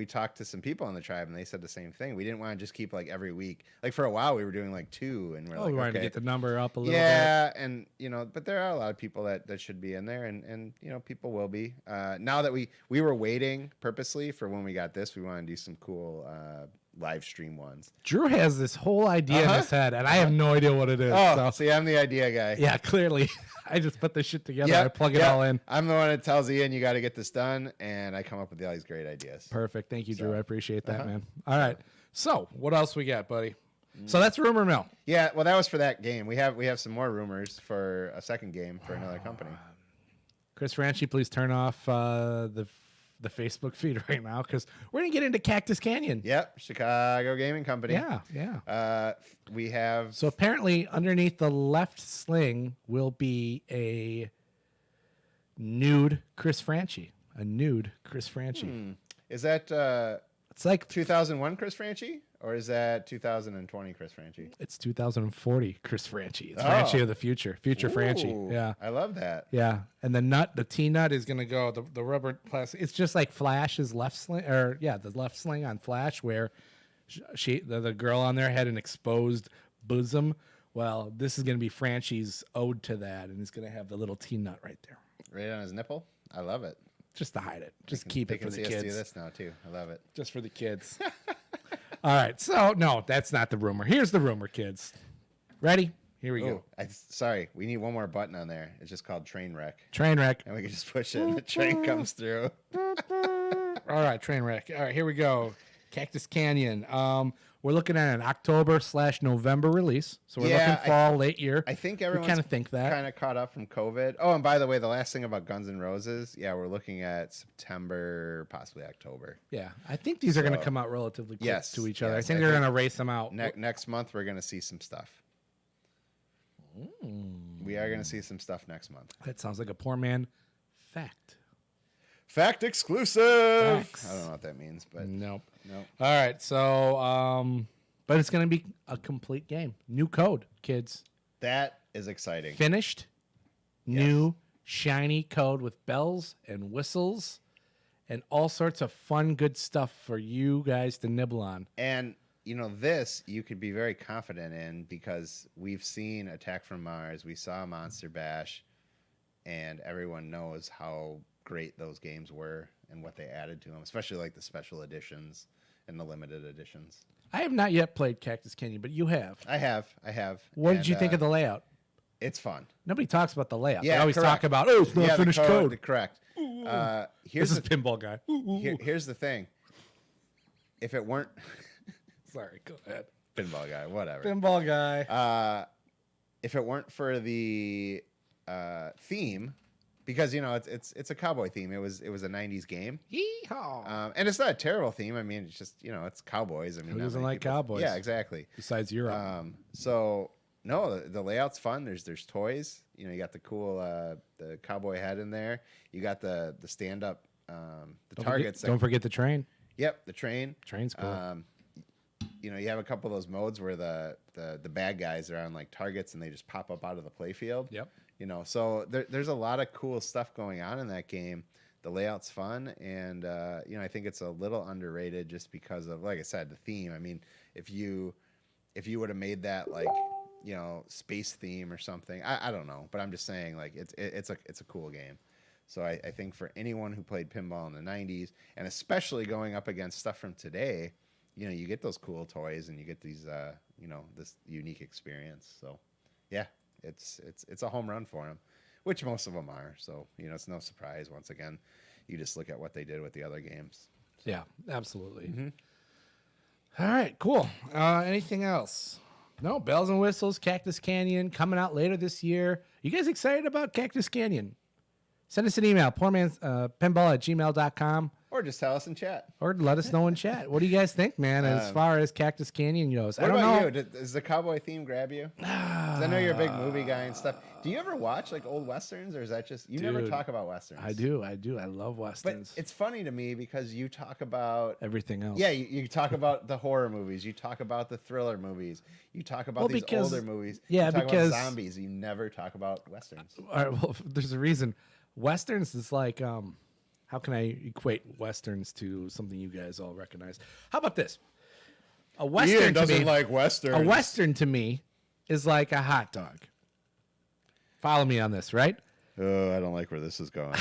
talked to some people on the tribe and they said the same thing. We didn't want to just keep like every week. Like for a while we were doing like 2 and we're Oh, like, we wanted okay. to get the number up a little bit. Yeah, and you know, but there are a lot of people that should be in there, and you know, people will be. Now that we were waiting purposely for when we got this, we want to do some cool live stream ones. Drew has this whole idea in his head, and I have no idea what it is. Oh, so. see, I'm the idea guy. Yeah, clearly. I just put this shit together. Yep, I plug it yep. all in. I'm the one that tells Ian you got to get this done, and I come up with all these great ideas. Perfect. Thank you, Drew. So, I appreciate that, man. All right. So, what else we got, buddy? So that's rumor mill. Yeah, well, that was for that game. We have some more rumors for a second game for another company. Chris Franchi, please turn off the Facebook feed right now because we're gonna get into Cactus Canyon. Yep, Chicago Gaming Company. Yeah. We have So apparently, underneath the left sling will be a nude Chris Franchi. A nude Chris Franchi. Is that It's like 2001 Chris Franchi, or is that 2020 Chris Franchi? it's 2040 Chris Franchi. It's Oh. Franchi of the future. Future Franchi. Ooh, Yeah. I love that. Yeah, and the T nut is gonna go the rubber plastic. It's just like Flash's left sling, the left sling on Flash, where the girl on there had an exposed bosom. Well, this is gonna be Franchi's ode to that, and it's gonna have the little T nut right there. Right on his nipple. I love it. just to hide it. Just keep it for the They can see us do kids. this now too. I love it. Just for the kids. All right. So no, that's not the rumor. Here's the rumor, kids. Ready? Here we go. Sorry, we need one more button on there. It's just called train wreck, Train wreck. and we can just push it, and the train comes through. All right, train wreck. All right, here we go. Cactus Canyon. We're looking at an October/November release, so we're looking fall, late year. I think we everyone's kind of think that. kind of caught up from COVID. Oh, and by the way, the last thing about Guns N' Roses, yeah, we're looking at September, possibly October. Yeah, I think these are going to come out relatively quick to each other. I think they're going to race them out. Next month, we're going to see some stuff. We are going to see some stuff next month. That sounds like a poor man fact. Fact exclusive. Facts. I don't know what that means, but Nope. no. All right, so but it's going to be a complete game. New code, kids. That is exciting. Finished, new, shiny code with bells and whistles and all sorts of fun, good stuff for you guys to nibble on. And you know, this you could be very confident in because we've seen Attack from Mars, we saw Monster Bash, and everyone knows how great those games were and what they added to them, especially like the special editions and the limited editions. I have not yet played Cactus Canyon, but you have. I have. What did you think of the layout? It's fun. Nobody talks about the layout. Yeah, they always correct. talk about, oh, it's not the finished code. Correct. This is Pinball Guy. Here's the thing. If it weren't Sorry, go ahead. Pinball Guy, whatever. Pinball Guy. If it weren't for the theme, because you know it's a cowboy theme. It was a '90s game. Yeehaw. And it's not a terrible theme. I mean, it's just it's cowboys. I mean, Who not doesn't many like people- cowboys? Yeah, exactly. Besides Europe. So no, the layout's fun. There's toys. You know, you got the cool the cowboy head in there. You got the stand up targets. Don't forget the train. Yep, the train. Train's cool. You know, you have a couple of those modes where the bad guys are on like targets and they just pop up out of the playfield. Yep. You know, so there's a lot of cool stuff going on in that game. The layout's fun, and you know, I think it's a little underrated just because of, like I said, the theme. I mean, if you would have made that like, you know, space theme or something, I don't know, but I'm just saying like it's a cool game. So I think for anyone who played pinball in the '90s, and especially going up against stuff from today, you know, you get those cool toys and you get these, you know, this unique experience. So, yeah, it's a home run for them, which most of them are. So, you know, it's no surprise. Once again, you just look at what they did with the other games. Yeah, absolutely. All right, cool. Anything else? No, bells and whistles, Cactus Canyon coming out later this year. You guys excited about Cactus Canyon? Send us an email, poormanspinball@gmail.com. Or just tell us in chat. Or let us know in chat. What do you guys think, man, as far as Cactus Canyon goes? What I don't about know. you? Does the cowboy theme grab you? 'Cause I know you're a big movie guy and stuff. Do you ever watch like old westerns, or is that just you never Dude, talk about westerns? I do. I love But westerns. it's funny to me because you talk about Everything else. yeah, you talk about the horror movies, you talk about the thriller movies, you talk about these because- older movies, yeah, you talk because- about zombies. You never talk about westerns. All right, well, there's a reason. Westerns is like, how can I equate westerns to something you guys all recognize? How about this? A western to me, like westerns. a western to me is like a hot dog. Follow me on this, right? Oh, I don't like where this is going.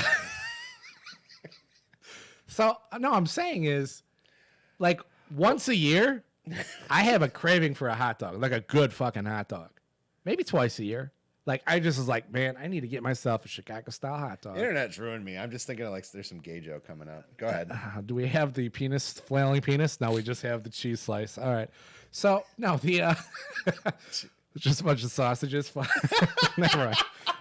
So no, I'm saying is like once a year, I have a craving for a hot dog, like a good fucking hot dog. Maybe twice a year. Like I just was like, man, I need to get myself a Chicago style hot dog. Internet's ruined me. I'm just thinking of like there's some gay joke coming up. Go ahead. Do we have the flailing penis? No, we just have the cheese slice. All right. So no, the just a bunch of sausages. Never mind.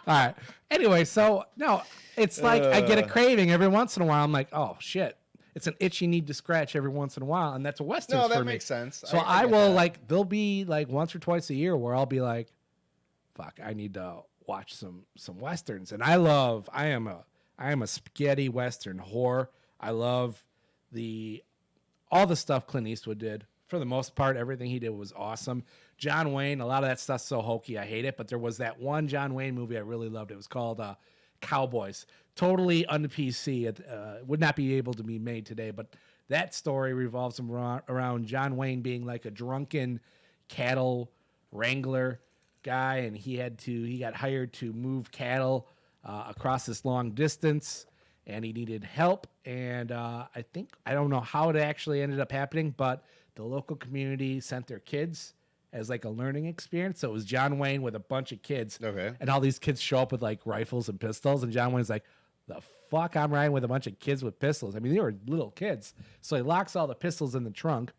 All right. Anyway, so no, it's like I get a craving every once in a while. I'm like, oh shit. It's an itch you need to scratch every once in a while, and that's a western No, for that me. makes sense. So I I get will that. like there'll be like once or twice a year where I'll be like, fuck, I need to watch some westerns. And I am a spaghetti western whore. I love all the stuff Clint Eastwood did. For the most part, everything he did was awesome. John Wayne, a lot of that stuff's so hokey, I hate it. But there was that one John Wayne movie I really loved. It was called Cowboys. Totally on the PC. It would not be able to be made today. But that story revolves around John Wayne being like a drunken cattle wrangler guy, and he got hired to move cattle across this long distance, and he needed help. And I don't know how it actually ended up happening, but the local community sent their kids as like a learning experience. So it was John Wayne with a bunch of kids. Okay. And all these kids show up with like rifles and pistols. And John Wayne's like, the fuck, I'm riding with a bunch of kids with pistols. I mean, they were little kids. So he locks all the pistols in the trunk.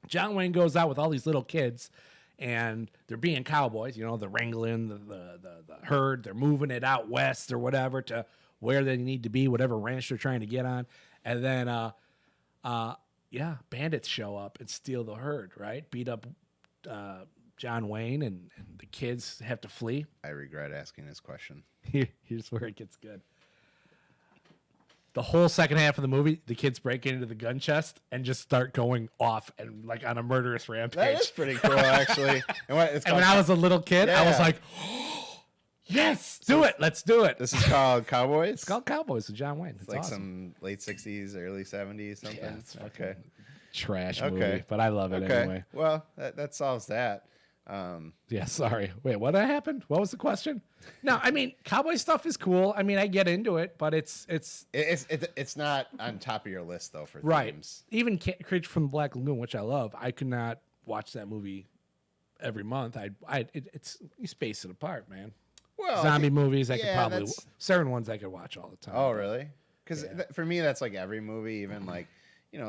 John Wayne goes out with all these little kids, and they're being cowboys. You know, they're wrangling the herd. They're moving it out west or whatever to where they need to be, whatever ranch they're trying to get on. And then, bandits show up and steal the herd, right? Beat up John Wayne, and the kids have to flee. I regret asking this question. Here's where it gets good. The whole second half of the movie, the kids break into the gun chest and just start going off and like on a murderous rampage. That is pretty cool, actually. And when I was a little kid, I was like, yes, do it. Let's do it. This is called Cowboys? It's called Cowboys with John Wayne. It's like awesome. some late 60s, early 70s, something. Yeah, it's okay. Trash movie, but I love it anyway. Well, that solves that. Yeah, sorry. Wait, what happened? What was the question? No, I mean, cowboy stuff is cool. I mean, I get into it, but it's not on top of your list though for right. themes. Even Creature from the Black Lagoon, which I love, I could not watch that movie every month. You space it apart, man. Well, zombie movies, I could probably that's... certain ones I could watch all the time. Oh, really? Because for me, that's like every movie, even like.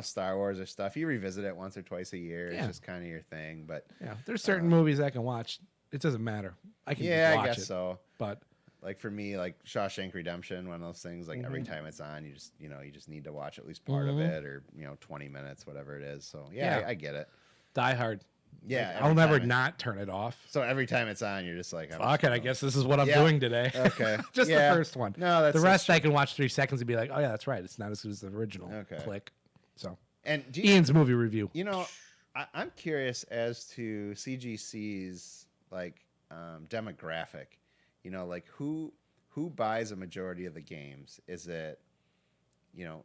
Star Wars or stuff. You revisit it once or twice a year. It's just kind of your thing. But yeah, there's certain movies I can watch. It doesn't matter. I can just watch I guess it, so. But like for me, like Shawshank Redemption, one of those things. Like every time it's on, you just need to watch at least part of it, or 20 minutes, whatever it is. So I get it. Die Hard. Yeah, I'll never not turn it off. So every time it's on, you're just like, fuck it. I guess this is what I'm doing today. Okay, just the first one. No, that's the rest. I can watch 3 seconds and be like, oh yeah, that's right. It's not as good as the original. Okay. Click. So. And Ian's movie review. I'm curious as to CGC's like demographic. Like who buys a majority of the games? Is it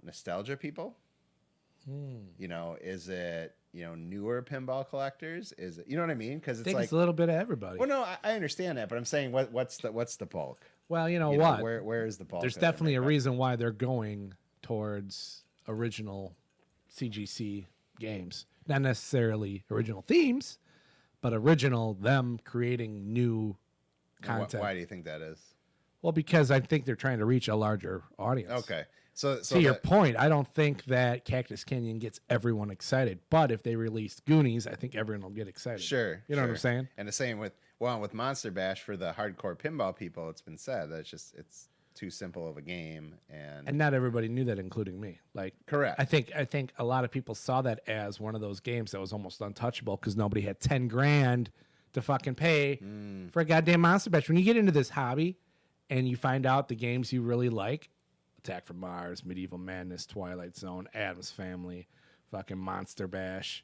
nostalgia people? Is it newer pinball collectors? Is it what I mean? Because it's it's a little bit of everybody. Well, no, I understand that, but I'm saying what's the bulk? Well, what? Where is the bulk? There's definitely a reason why they're going towards original CGC games, not necessarily original themes, but original them creating new content. Why do you think that is? Well, because I think they're trying to reach a larger audience. Okay. So to your point, I don't think that Cactus Canyon gets everyone excited, but if they released Goonies, I think everyone will get excited. Sure. You know what I'm saying? And the same with Monster Bash for the hardcore pinball people, it's been said that it's too simple of a game, and not everybody knew that, including me. Like, correct. I think a lot of people saw that as one of those games that was almost untouchable because nobody had $10,000 to fucking pay for a goddamn Monster Bash. When you get into this hobby and you find out the games you really like, Attack from Mars, Medieval Madness, Twilight Zone, Addams Family, fucking Monster Bash.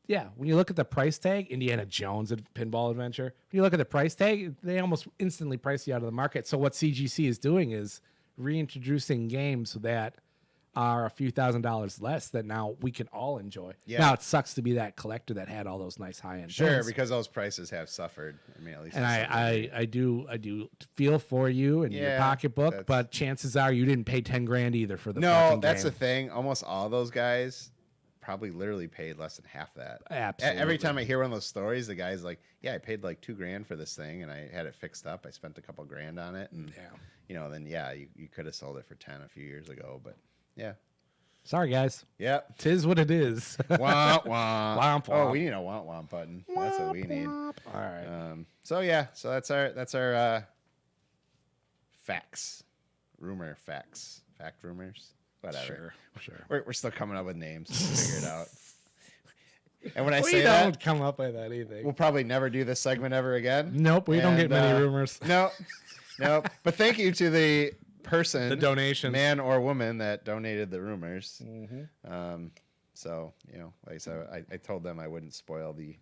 Yeah, when you look at the price tag, Indiana Jones Pinball Adventure, when you look at the price tag, they almost instantly price you out of the market. So what CGC is doing is reintroducing games that are a few $1,000s less that now we can all enjoy. Yeah. Now it sucks to be that collector that had all those nice high-end things. Because those prices have suffered. I mean, at least. And I do feel for you and your pocketbook, but chances are you didn't pay $10,000 either for the fucking game. That's the thing. Almost all those guys probably literally paid less than half that. Absolutely. Every time I hear one of those stories, the guy's like, "Yeah, I paid like $2,000 for this thing, and I had it fixed up. I spent a couple grand on it, and then you could have sold it for 10 a few years ago, but yeah." Sorry, guys. Yep. Tis what it is. Womp womp. Womp womp. Oh, we need a womp womp button. That's what we need. All right. So that's our facts, fact rumors. Whatever. Sure. We're still coming up with names to figure it out. And when I we say don't that, come up with that either. we'll probably never do this segment ever again. Nope, we don't get many rumors. No. But thank you to the person, the donations, man or woman that donated the rumors. Mm-hmm. So like I said, I told them I wouldn't spoil the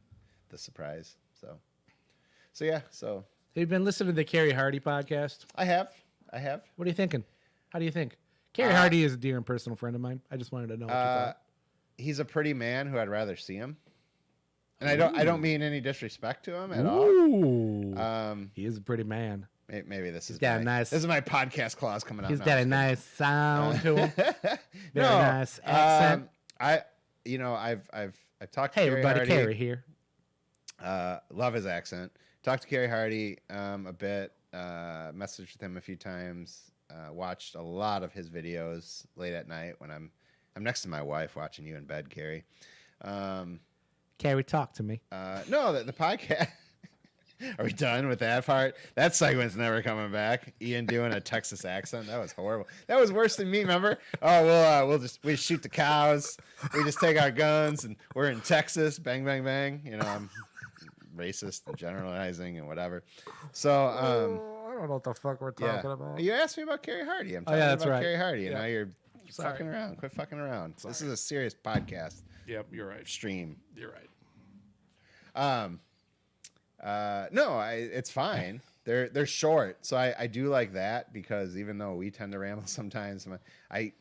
surprise. So yeah. So have you been listening to the Carrie Hardy podcast? I have. What are you thinking? How do you think? Carrie Hardy is a dear and personal friend of mine. I just wanted to know what you thought. He's a pretty man who I'd rather see him. And I don't mean any disrespect to him at all. He is a pretty man. Maybe this is got a nice. This is my podcast clause coming out. He's No, got I'm a just nice sound to him. kidding. Very nice accent. I've talked to Hey, Carrie everybody, Hardy. Carrie here. Love his accent. Talked to Carrie Hardy a bit. Messaged with him a few times. Watched a lot of his videos late at night when I'm next to my wife watching you in bed, Carrie. Carrie, talk to me. No, the podcast. Are we done with that part? That segment's never coming back. Ian doing a Texas accent. That was horrible. That was worse than me, remember? Oh, we shoot the cows. We just take our guns and we're in Texas. Bang, bang, bang. You know, I'm racist and generalizing and whatever. So, I don't know what the fuck we're talking about. You asked me about Carrie Hardy. I'm talking that's about right. Carrie Hardy, and Yeah. now you're Sorry. fucking around. Quit fucking around. This is a serious podcast Yep, you're right. stream. You're right. No, it's fine. They're short, so I do like that because even though we tend to ramble sometimes, I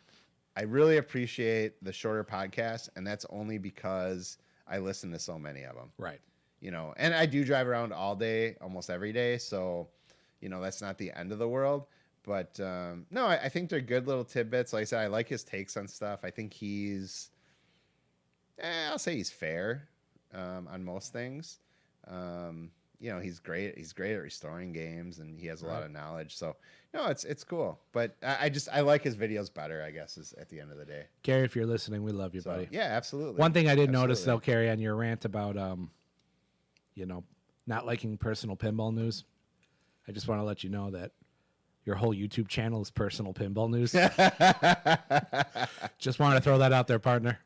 really appreciate the shorter podcasts, and that's only because I listen to so many of them. Right. You know, and I do drive around all day, almost every day, so you know that's not the end of the world. But no, I think they're good little tidbits. Like I said, I like his takes on stuff. I think I'll say he's fair on most things. You know, he's great. He's great at restoring games, and he has a lot of knowledge. So, no, it's cool. But I like his videos better, I guess, is at the end of the day. Carrie, if you're listening, we love you, So, buddy. yeah, absolutely. One thing I did notice, though, Absolutely. Carrie, on your rant about, you know, not liking personal pinball news, I just want to let you know that your whole YouTube channel is personal pinball news. Just wanted to throw that out there, partner.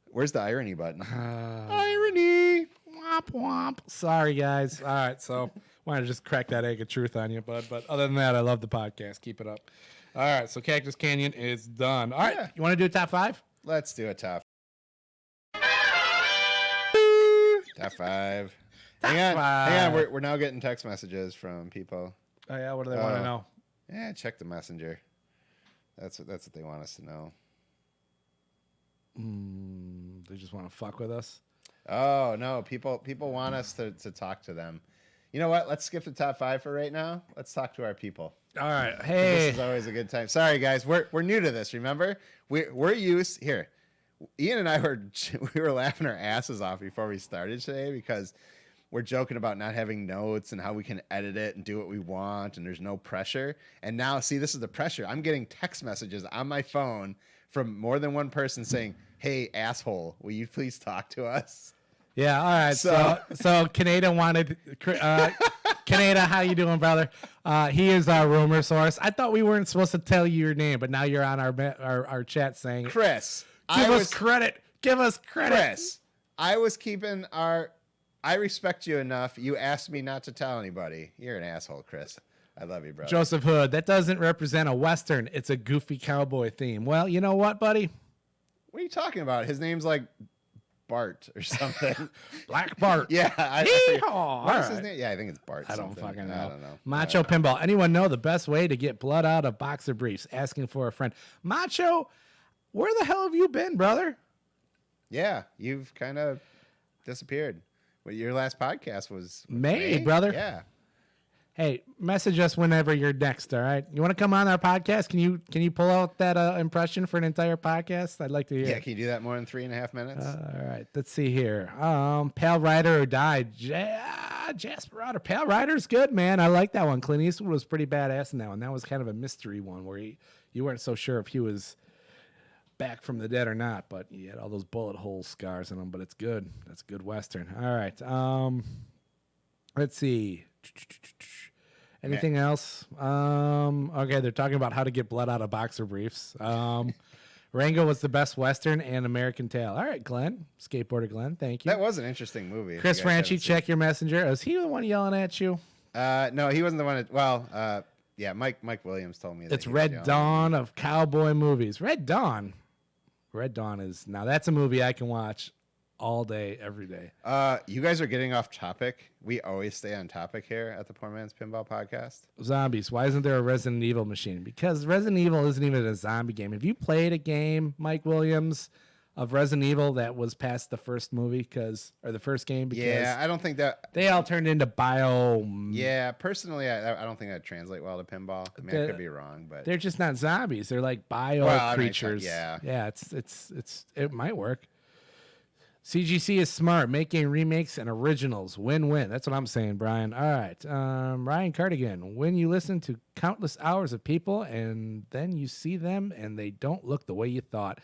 Where's the irony button? Irony. Womp womp. Sorry, guys. All right, so wanted to just crack that egg of truth on you, bud. But other than that, I love the podcast. Keep it up. All right, so Cactus Canyon is done. All right, Yeah. you want to do a top five? Let's do a top. Top five. Hang on. We're now getting text messages from people. Oh yeah, what do they want to Oh. know? Yeah, check the messenger. That's what they want us to know. They just want to fuck with us. Oh no, people want us to talk to them. You know what? Let's skip the top five for right now. Let's talk to our people. All right, This hey, is always a good time. Sorry guys, we're new to this. Remember, we're used here. Ian and I were laughing our asses off before we started today because we're joking about not having notes and how we can edit it and do what we want and there's no pressure. And now, see, this is the pressure. I'm getting text messages on my phone from more than one person saying, "Hey, asshole, will you please talk to us?" yeah, all right. So Kaneda wanted, Kaneda, how you doing, brother? He is our rumor source. I thought we weren't supposed to tell you your name, but now you're on our chat saying, Chris, Give us credit. Chris, I was keeping I respect you enough. You asked me not to tell anybody. You're an asshole, Chris. I love you, bro. Joseph Hood, that doesn't represent a Western. It's a goofy cowboy theme. Well, you know what, buddy? What are you talking about? His name's like Bart or something. Black Bart. Yeah. Yeehaw. What is All his right. name? Yeah, I think it's Bart. I don't something. fucking know. I don't know. Macho Pinball. Anyone know the best way to get blood out of boxer briefs? Asking for a friend. Macho, where the hell have you been, brother? Yeah, you've kind of disappeared. Well, your last podcast was May, brother. Yeah. Hey, message us whenever you're next. All right. You want to come on our podcast? Can you pull out that impression for an entire podcast? I'd like to hear. Yeah, it. can you do that more in 3.5 minutes? All right. Let's see here. Pale Rider or died. Jasper Rider. Pale Rider's good, man. I like that one. Clint Eastwood was pretty badass in that one. That was kind of a mystery one where you weren't so sure if he was back from the dead or not, but he had all those bullet hole scars in him. But it's good. That's a good Western. All right. Let's see. Anything else? Okay, they're talking about how to get blood out of boxer briefs. Rango was the best Western and American Tail. All right, Glenn. Skateboarder Glenn, thank you. That was an interesting movie. Chris if you guys Franchi, haven't seen check your messenger. Is he the one yelling at you? it. No, he wasn't the one. Yeah, Mike Williams told me that It's he was Red yelling. Dawn of cowboy movies. Red Dawn is, now that's a movie I can watch all day, every day. You guys are getting off topic. We always stay on topic here at the Poor Man's Pinball Podcast. Zombies. Why isn't there a Resident Evil machine? Because Resident Evil isn't even a zombie game. Have you played a game, Mike Williams, of Resident Evil that was past the first movie or the first game because Yeah, I don't think that. they all turned into bio. Yeah, personally, I don't think that translate well to pinball. I mean, I could be wrong, but They're just not zombies. They're like bio Well, creatures. yeah. It might work. CGC is smart, making remakes and originals. Win-win. That's what I'm saying, Brian. All right. Ryan Cardigan. When you listen to countless hours of people and then you see them and they don't look the way you thought.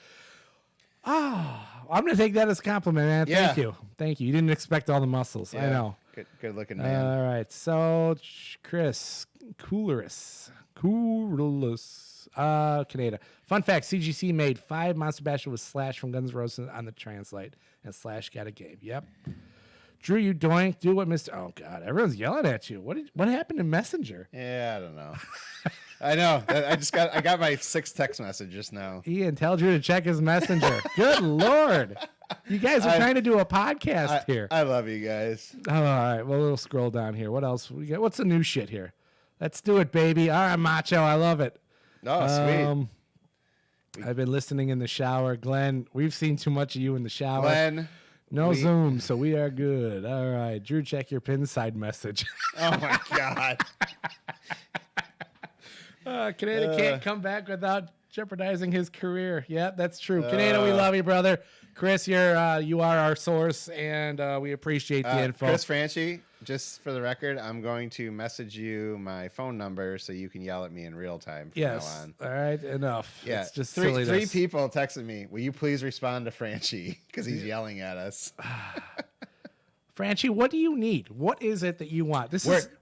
I'm going to take that as a compliment, man. Yeah. Thank you. Thank you. You didn't expect all the muscles. I know. Good looking man. All right. So, Chris Coolers. Canada. Fun fact, CGC made 5 Monster Basher with Slash from Guns N' Roses on the translate, and Slash got a game. Yep. Drew, you doink. Do what Mr. Oh, God. Everyone's yelling at you. What happened in Messenger? Yeah, I don't know. I know. I got my 6th text message just now. Ian, tell Drew to check his Messenger. Good Lord. You guys are trying to do a podcast here. I love you guys. Oh, all right. Well, we'll scroll down here. What else we got? What's the new shit here? Let's do it, baby. All right, Macho. I love it. Oh, sweet. I've been listening in the shower. Glenn, we've seen too much of you in the shower. Glenn. No Zoom, so we are good. All right. Drew, check your pin side message. Oh, my God. Canada can't come back without jeopardizing his career. Yeah, that's true. Canada, we love you, brother. Chris, you are our source, and we appreciate the info. Chris Franchi, just for the record, I'm going to message you my phone number so you can yell at me in real time from now on. All right, enough. Yeah, it's just three people texted me. Will you please respond to Franchi because he's yelling at us? Franchi, what do you need? What is it that you want?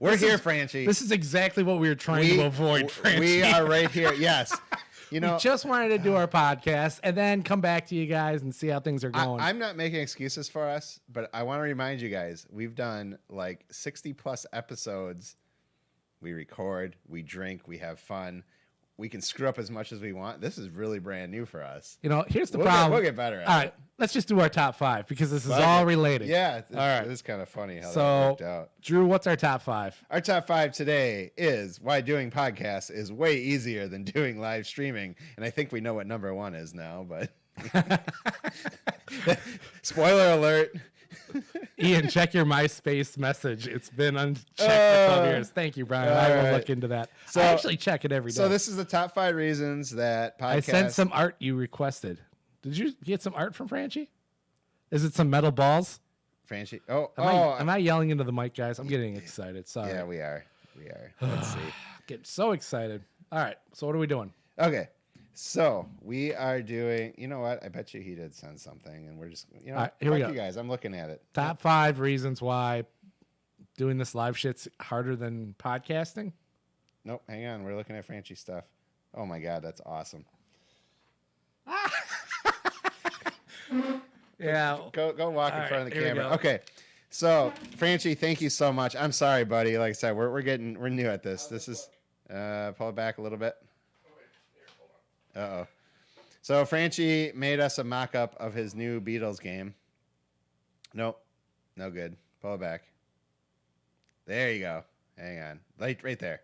We're here, Franchi. This is exactly what we were trying to avoid, Franchi. We are right here. Yes. You know, we just wanted to do our podcast and then come back to you guys and see how things are going. I'm not making excuses for us, but I want to remind you guys, we've done like 60 plus episodes. We record, we drink, we have fun. We can screw up as much as we want. This is really brand new for us. You know, here's the problem. We'll get better at it. All right, let's just do our top 5 because this is all related. Yeah, all right. It's kind of funny how that so, worked out. Drew, what's our top 5? Our top 5 today is why doing podcasts is way easier than doing live streaming. And I think we know what number 1 is now, but spoiler alert. Ian, check your MySpace message. It's been unchecked for 12 years. Thank you, Brian. I will look into that. I actually check it every day. So this is the top 5 reasons that podcasts... I sent some art you requested. Did you get some art from Franchi? Is it some metal balls? Franchi. Am I yelling into the mic, guys? I'm getting excited. Sorry. Yeah, we are. Let's see. Getting so excited. All right. So what are we doing? Okay. So we are doing, you know what? I bet you he did send something and we're just, you know, here we go. You guys, I'm looking at it. Top 5 reasons why doing this live shit's harder than podcasting. Nope. Hang on. We're looking at Franchi stuff. Oh my God. That's awesome. Yeah. Go walk in front of the camera. We Okay. So Franchi, thank you so much. I'm sorry, buddy. Like I said, we're new at this. This is, pull it back a little bit. Uh-oh. So Franchi made us a mock-up of his new Beatles game. Nope. No good. Pull it back. There you go. Hang on. Right there.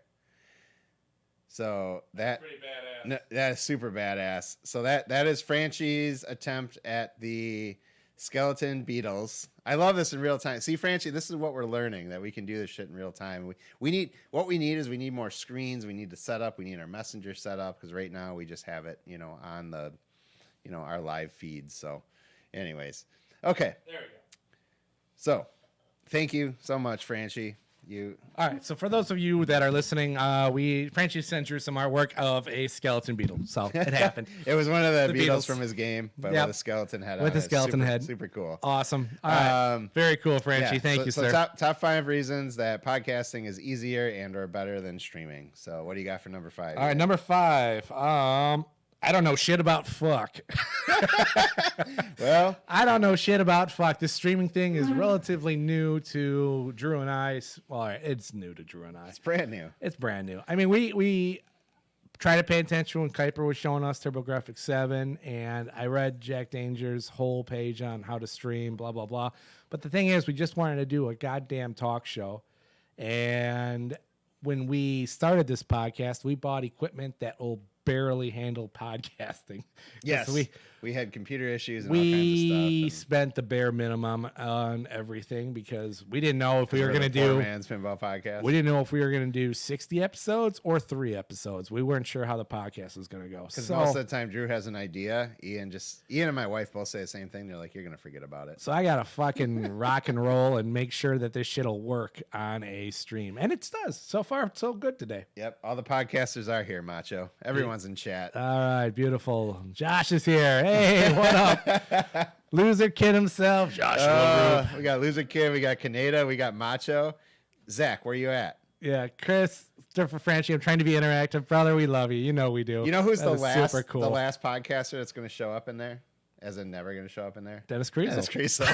So that's pretty badass. No, that is super badass. So that is Franchi's attempt at the skeleton Beatles. I love this in real time. See, Franchi, this is what we're learning, that we can do this shit in real time. We need more screens. We need to set up. We need our messenger set up because right now we just have it, on the, our live feeds. So, anyways, okay. There we go. So, thank you so much, Franchi. All right. So for those of you that are listening, Franchi sent Drew some artwork of a skeleton beetle. So it happened. It was one of the Beatles from his game, but with a skeleton head. With a skeleton head. Super cool. Awesome. All right. Very cool, Franchi. Thank you, sir. So top 5 reasons that podcasting is easier and or better than streaming. So what do you got for number 5? All right, number 5. I don't know shit about fuck. Well, I don't know shit about fuck. This streaming thing is relatively new to Drew and I. Well, it's new to Drew and I. It's brand new. It's brand new. I mean, we try to pay attention when Kuiper was showing us TurboGrafx 7, and I read Jack Danger's whole page on how to stream, blah, blah, blah. But the thing is, we just wanted to do a goddamn talk show. And when we started this podcast, we bought equipment that will barely handle podcasting. Yes, we had computer issues and all kinds of stuff. we spent the bare minimum on everything because we didn't know if we were going to the Poor do. Man's Pinball Podcast. We didn't know if we were going to do 60 episodes or 3 episodes. We weren't sure how the podcast was going to go. Because most of the time, Drew has an idea. Ian and my wife both say the same thing. They're like, "You're gonna forget about it." So I got to fucking rock and roll and make sure that this shit'll work on a stream, and it does. So far, so good today. Yep, all the podcasters are here, Macho. Everyone's in chat. All right, beautiful. Josh is here. Hey, what up? Loser Kid himself, Joshua. We got Loser Kid, we got Kaneda, we got Macho. Zach, where you at? Yeah, Chris, for Franchi, I'm trying to be interactive, brother. We love you. You know we do. You know who's That is super cool. the last podcaster that's going to show up in there? As in never going to show up in there? Dennis Creasel. Dennis Creasel.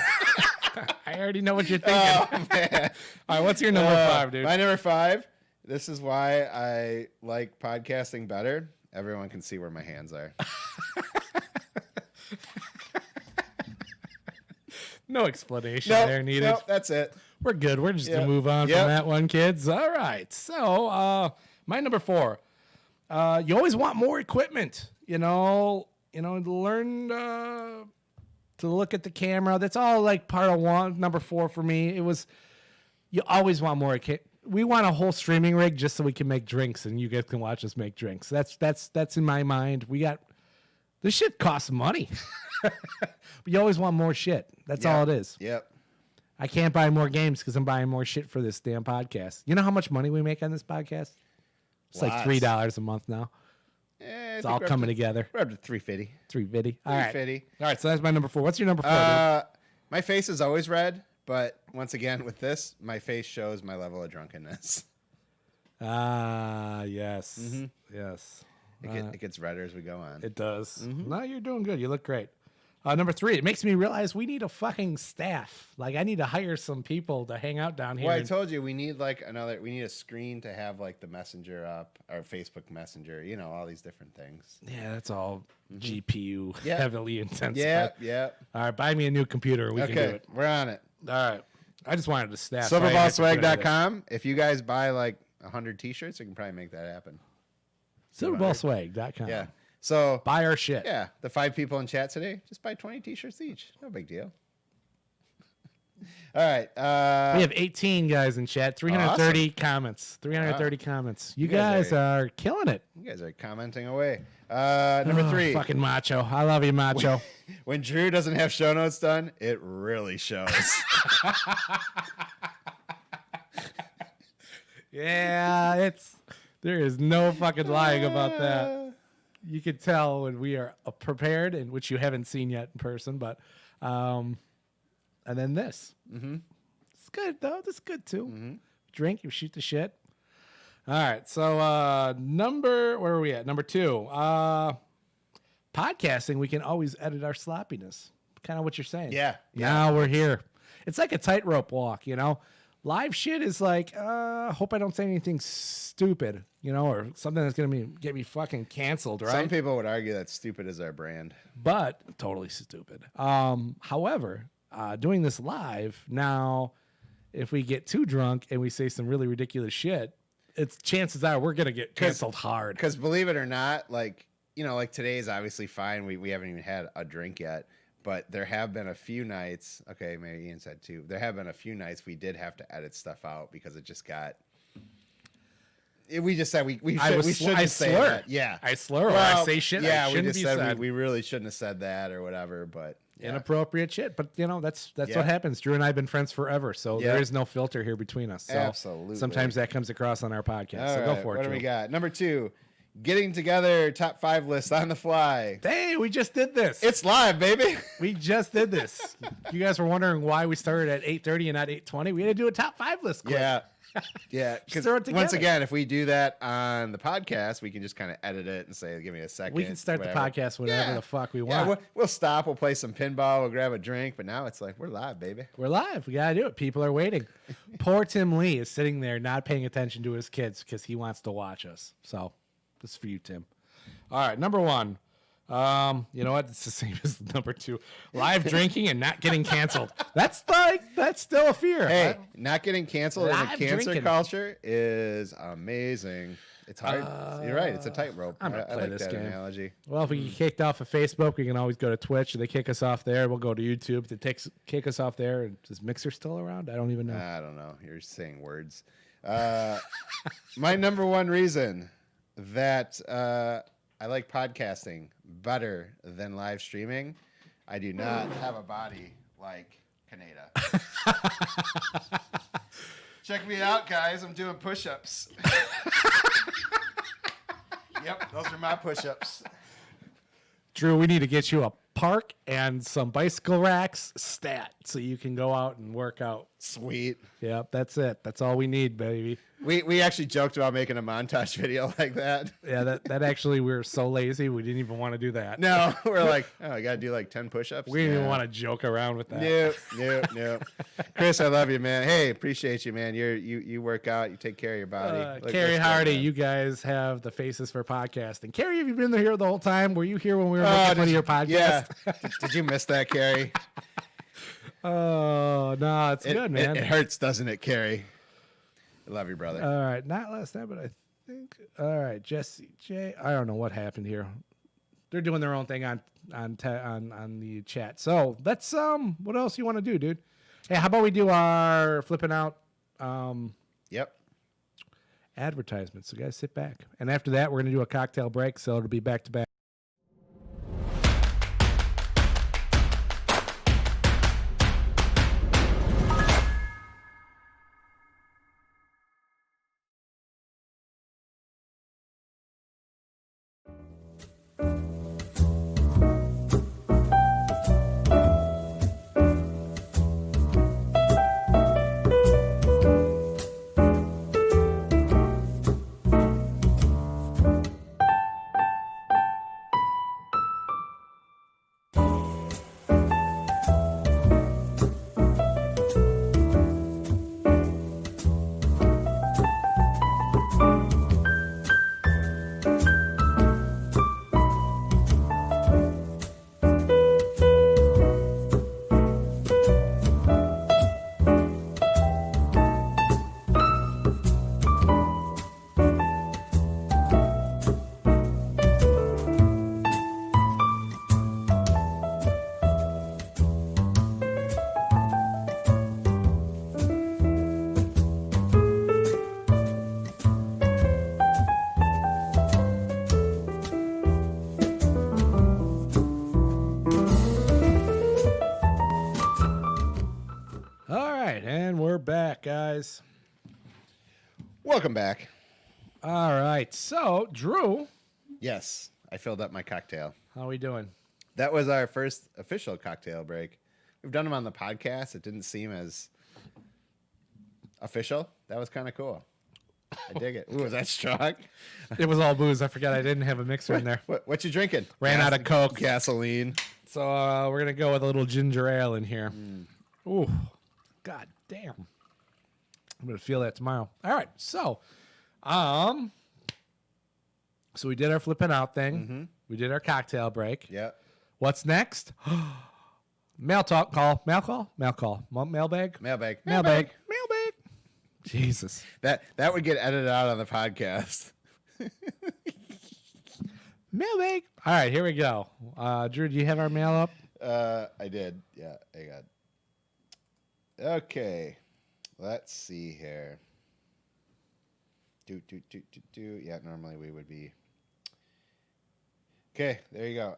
I already know what you're thinking. Oh, man. All right, what's your number 5, dude? My number 5. This is why I like podcasting better. Everyone can see where my hands are. No explanation there needed. Nope, that's it. We're good. We're just going to move on from that one, kids. All right. So, my number 4. You always want more equipment, learn to look at the camera. That's all like part of number 4 for me. It was, you always want more equipment. We want a whole streaming rig just so we can make drinks and you guys can watch us make drinks. That's in my mind. This shit costs money. But you always want more shit. That's all it is. Yep. I can't buy more games because I'm buying more shit for this damn podcast. You know how much money we make on this podcast? It's like $3 a month now. It's all coming together. We're up to $3.50. $3.50. All right. $3.50. All right. So that's my number 4. What's your number 4? Dude? My face is always red, but once again with this, my face shows my level of drunkenness. Yes. Mm-hmm. Yes. It gets redder as we go on. It does. Mm-hmm. No, you're doing good. You look great. Number 3, it makes me realize we need a fucking staff. Like, I need to hire some people to hang out down here. Well, I told you we need we need a screen to have like the Messenger up, or Facebook Messenger, all these different things. Yeah, that's all GPU heavily intensive. Yeah. All right, buy me a new computer. We can do it. We're on it. All right. I just wanted to staff. Silverballswag.com. If you guys buy like 100 t-shirts, we can probably make that happen. Silverballswag.com. Yeah. So buy our shit. Yeah. The 5 people in chat today, just buy 20 t-shirts each. No big deal. All right. We have 18 guys in chat, 330 comments. 330 comments. You guys are killing it. You guys are commenting away. Number 3. Fucking Macho. I love you, Macho. When Drew doesn't have show notes done, it really shows. Yeah, there is no fucking lying about that. You can tell when we are prepared, and which you haven't seen yet in person, but and then this. Mm-hmm. It's good though. This is good too. Mm-hmm. Drink, you shoot the shit. All right. So where are we at? Number 2. Podcasting, we can always edit our sloppiness. Kind of what you're saying. Yeah. Now we're here. It's like a tightrope walk, Live shit is like, hope I don't say anything stupid, or something that's going to get me fucking canceled, right? Some people would argue that stupid is our brand. But totally stupid. However, doing this live, now, if we get too drunk and we say some really ridiculous shit, chances are we're going to get canceled hard. Because believe it or not, like today's obviously fine. We haven't even had a drink yet. But there have been a few nights, okay, maybe Ian said 2. There have been a few nights we did have to edit stuff out because it just got. We just said we shouldn't say that. Yeah, I slur or I say shit. Yeah, we just said we really shouldn't have said that or whatever. But inappropriate shit. But that's what happens. Drew and I have been friends forever, so there is no filter here between us. So absolutely. Sometimes that comes across on our podcast. All so right, go for it. What Drew. do we got? Number 2. Getting together top 5 list on the fly. Hey, we just did this. It's live, baby. We just did this. You guys were wondering why we started at 8:30 and not 8:20. We had to do a top 5 list quick. Yeah. Because once again, if we do that on the podcast, we can just kind of edit it and say, give me a second. We can start the podcast whenever the fuck we want. Yeah, we'll stop. We'll play some pinball. We'll grab a drink. But now it's like, we're live, baby. We're live. We got to do it. People are waiting. Poor Tim Lee is sitting there not paying attention to his kids because he wants to watch us. So this is for you, Tim. All right, number 1. You know what? It's the same as number 2. Live drinking and not getting canceled. That's still a fear. Hey, not getting canceled in the cancer drinking culture is amazing. It's hard. You're right. It's a tightrope. I'm gonna I play like this that game. analogy. Well, if we get kicked off of Facebook, we can always go to Twitch. If they kick us off there, we'll go to YouTube. If they kick us off there, is Mixer still around? I don't even know. I don't know. You're saying words. My number one reason that I like podcasting better than live streaming, I do not have a body like Kaneda. Check me out, guys. I'm doing push-ups. Yep, those are my push-ups. Drew, we need to get you a park and some bicycle racks stat so you can go out and work out. Sweet. Yep, that's it. That's all we need, baby. We actually joked about making a montage video like that. Yeah, that actually, we were so lazy, we didn't even want to do that. No, we're like, oh, I got to do like 10 push-ups. We didn't even want to joke around with that. No. Chris, I love you, man. Hey, appreciate you, man. You work out. You take care of your body. Carrie Hardy, you guys have the faces for podcasting. Carrie, have you been here the whole time? Were you here when we were making fun of your podcast? Yeah. Did you miss that, Carrie? Oh, no, it's good, man. It hurts, doesn't it, Carrie? I love you, brother. All right, not last time, but I think. All right, Jesse J. I don't know what happened here. They're doing their own thing on the chat. So let's what else you want to do, dude? Hey, how about we do our flipping out Yep. advertisements? So guys, sit back, and after that, we're gonna do a cocktail break. So it'll be back to back. Guys, welcome back. All right, so Drew, yes, I filled up my cocktail. How are we doing? That was our first official cocktail break. We've done them on the podcast. It didn't seem as official. That was kind of cool. I dig it. Ooh, was that strong? It was all booze. I forgot I didn't have a mixer in there. What you drinking? Ran out of Coke. Gasoline. So we're gonna go with a little ginger ale in here. Ooh, god damn. I'm gonna feel that tomorrow. All right, so we did our flipping out thing. Mm-hmm. We did our cocktail break. Yeah. What's next? Mail talk call. Mail call. Mailbag. Mailbag. Jesus. That would get edited out on the podcast. Mailbag. All right, here we go. Drew, do you have our mail up? I did. Yeah, I got. Okay. Let's see here. Yeah, normally we would be. Okay, there you go.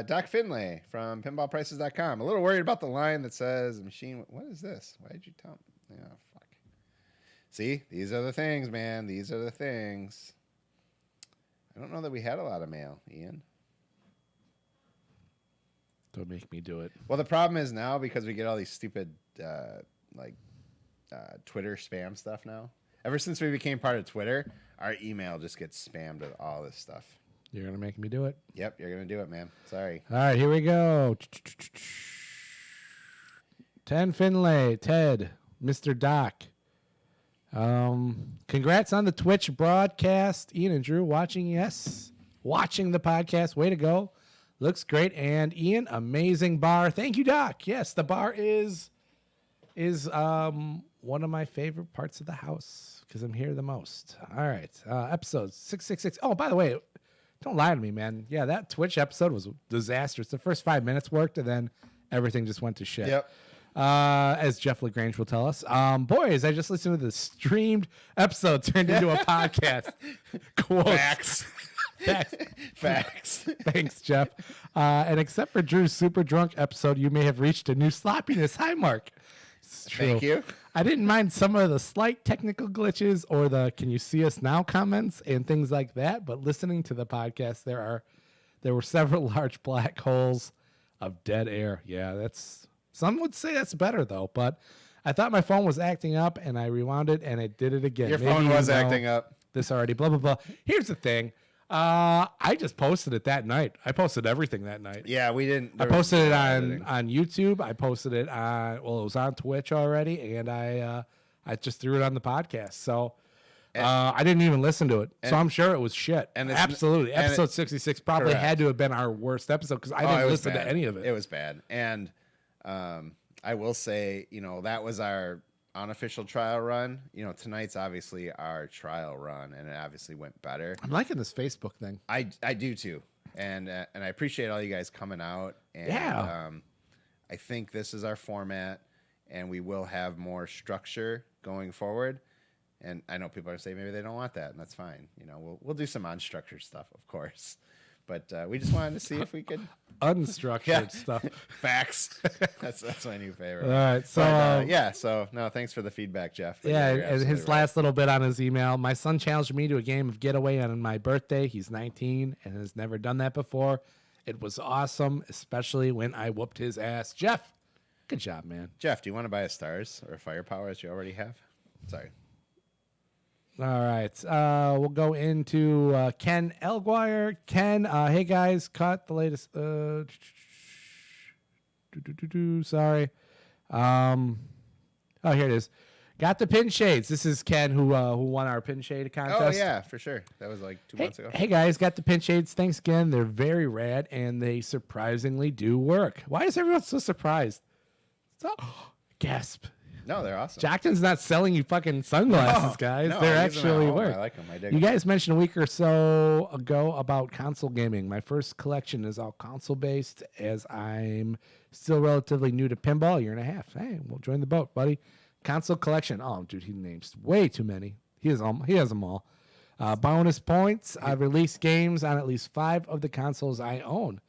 Doc Finlay from pinballprices.com. A little worried about the line that says machine. What is this? Why did you tell me? Oh, fuck. See, these are the things, man. These are the things. I don't know that we had a lot of mail, Ian. Don't make me do it. Well, the problem is now because we get all these stupid, Twitter spam stuff now. Ever since we became part of Twitter, our email just gets spammed with all this stuff. You're going to make me do it? Yep, you're going to do it, man. Sorry. All right, here we go. Ted Finlay, Ted, Mr. Doc. Congrats on the Twitch broadcast. Ian and Drew watching, yes. Watching the podcast. Way to go. Looks great. And Ian, amazing bar. Thank you, Doc. Yes, the bar is one of my favorite parts of the house because I'm here the most. All right. Episode 666. Oh, by the way, don't lie to me, man. Yeah, that Twitch episode was disastrous. The first 5 minutes worked, and then everything just went to shit. Yep. As Jeff LaGrange will tell us. Boys, I just listened to the streamed episode turned into a podcast. Quotes. Facts. Facts. Thanks, Jeff. And except for Drew's super drunk episode, you may have reached a new sloppiness high mark. It's true. Thank you. I didn't mind some of the slight technical glitches or the "can you see us now" comments and things like that, but listening to the podcast, there were several large black holes of dead air. Yeah, some would say that's better though, but I thought my phone was acting up and I rewound it and it did it again. Your phone was acting up. This already, blah, blah, blah. Here's the thing. I just posted it that night. I posted everything that night. Yeah, we didn't. I posted it on YouTube. I posted it on, it was on Twitch already, and I just threw it on the podcast. So I didn't even listen to it. So I'm sure it was shit. And absolutely. Episode 66 probably had to have been our worst episode because I didn't listen to any of it. It was bad. And I will say, that was our unofficial trial run. Tonight's obviously our trial run, and it obviously went better. I'm liking this Facebook thing. I do too, and I appreciate all you guys coming out. And, I think this is our format, and we will have more structure going forward. And I know people are saying maybe they don't want that, and that's fine. We'll do some unstructured stuff, of course. But we just wanted to see if we could unstructured stuff. Facts. That's my new favorite. All right. So So no, thanks for the feedback, Jeff. Yeah, and his last little bit on his email. My son challenged me to a game of Getaway on my birthday. He's 19 and has never done that before. It was awesome, especially when I whooped his ass. Jeff, good job, man. Jeff, do you want to buy a stars or a firepower as you already have? Sorry. All right. We'll go into Ken Elguire. Ken, hey guys, caught the latest. Sorry. Here it is. Got the pin shades. This is Ken who won our pin shade contest. Oh yeah, for sure. That was like 2 months ago. Hey guys, got the pin shades. Thanks again. They're very rad and they surprisingly do work. Why is everyone so surprised? Gasp. No, they're awesome. Jockton's not selling you fucking sunglasses, guys. No, they're actually work. I like them. I dig You them. guys mentioned a week or so ago about console gaming. My first collection is all console based, as I'm still relatively new to pinball. A year and a half. Hey, we'll join the boat, buddy. Console collection. Oh, dude, he names way too many. He has them all. Bonus points. I've released games on at least 5 of the consoles I own.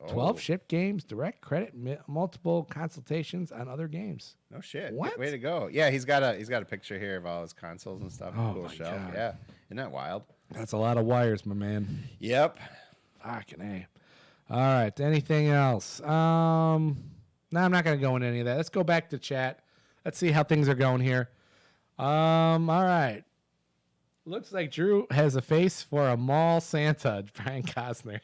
12 shipped games, direct credit, multiple consultations on other games. No shit. What? Way to go. Yeah, he's got a picture here of all his consoles and stuff. Oh cool my shelf. God. Yeah. Isn't that wild? That's a lot of wires, my man. Yep. Fucking A. All right. Anything else? No, I'm not going to go into any of that. Let's go back to chat. Let's see how things are going here. All right. Looks like Drew has a face for a mall Santa, Brian Cosner.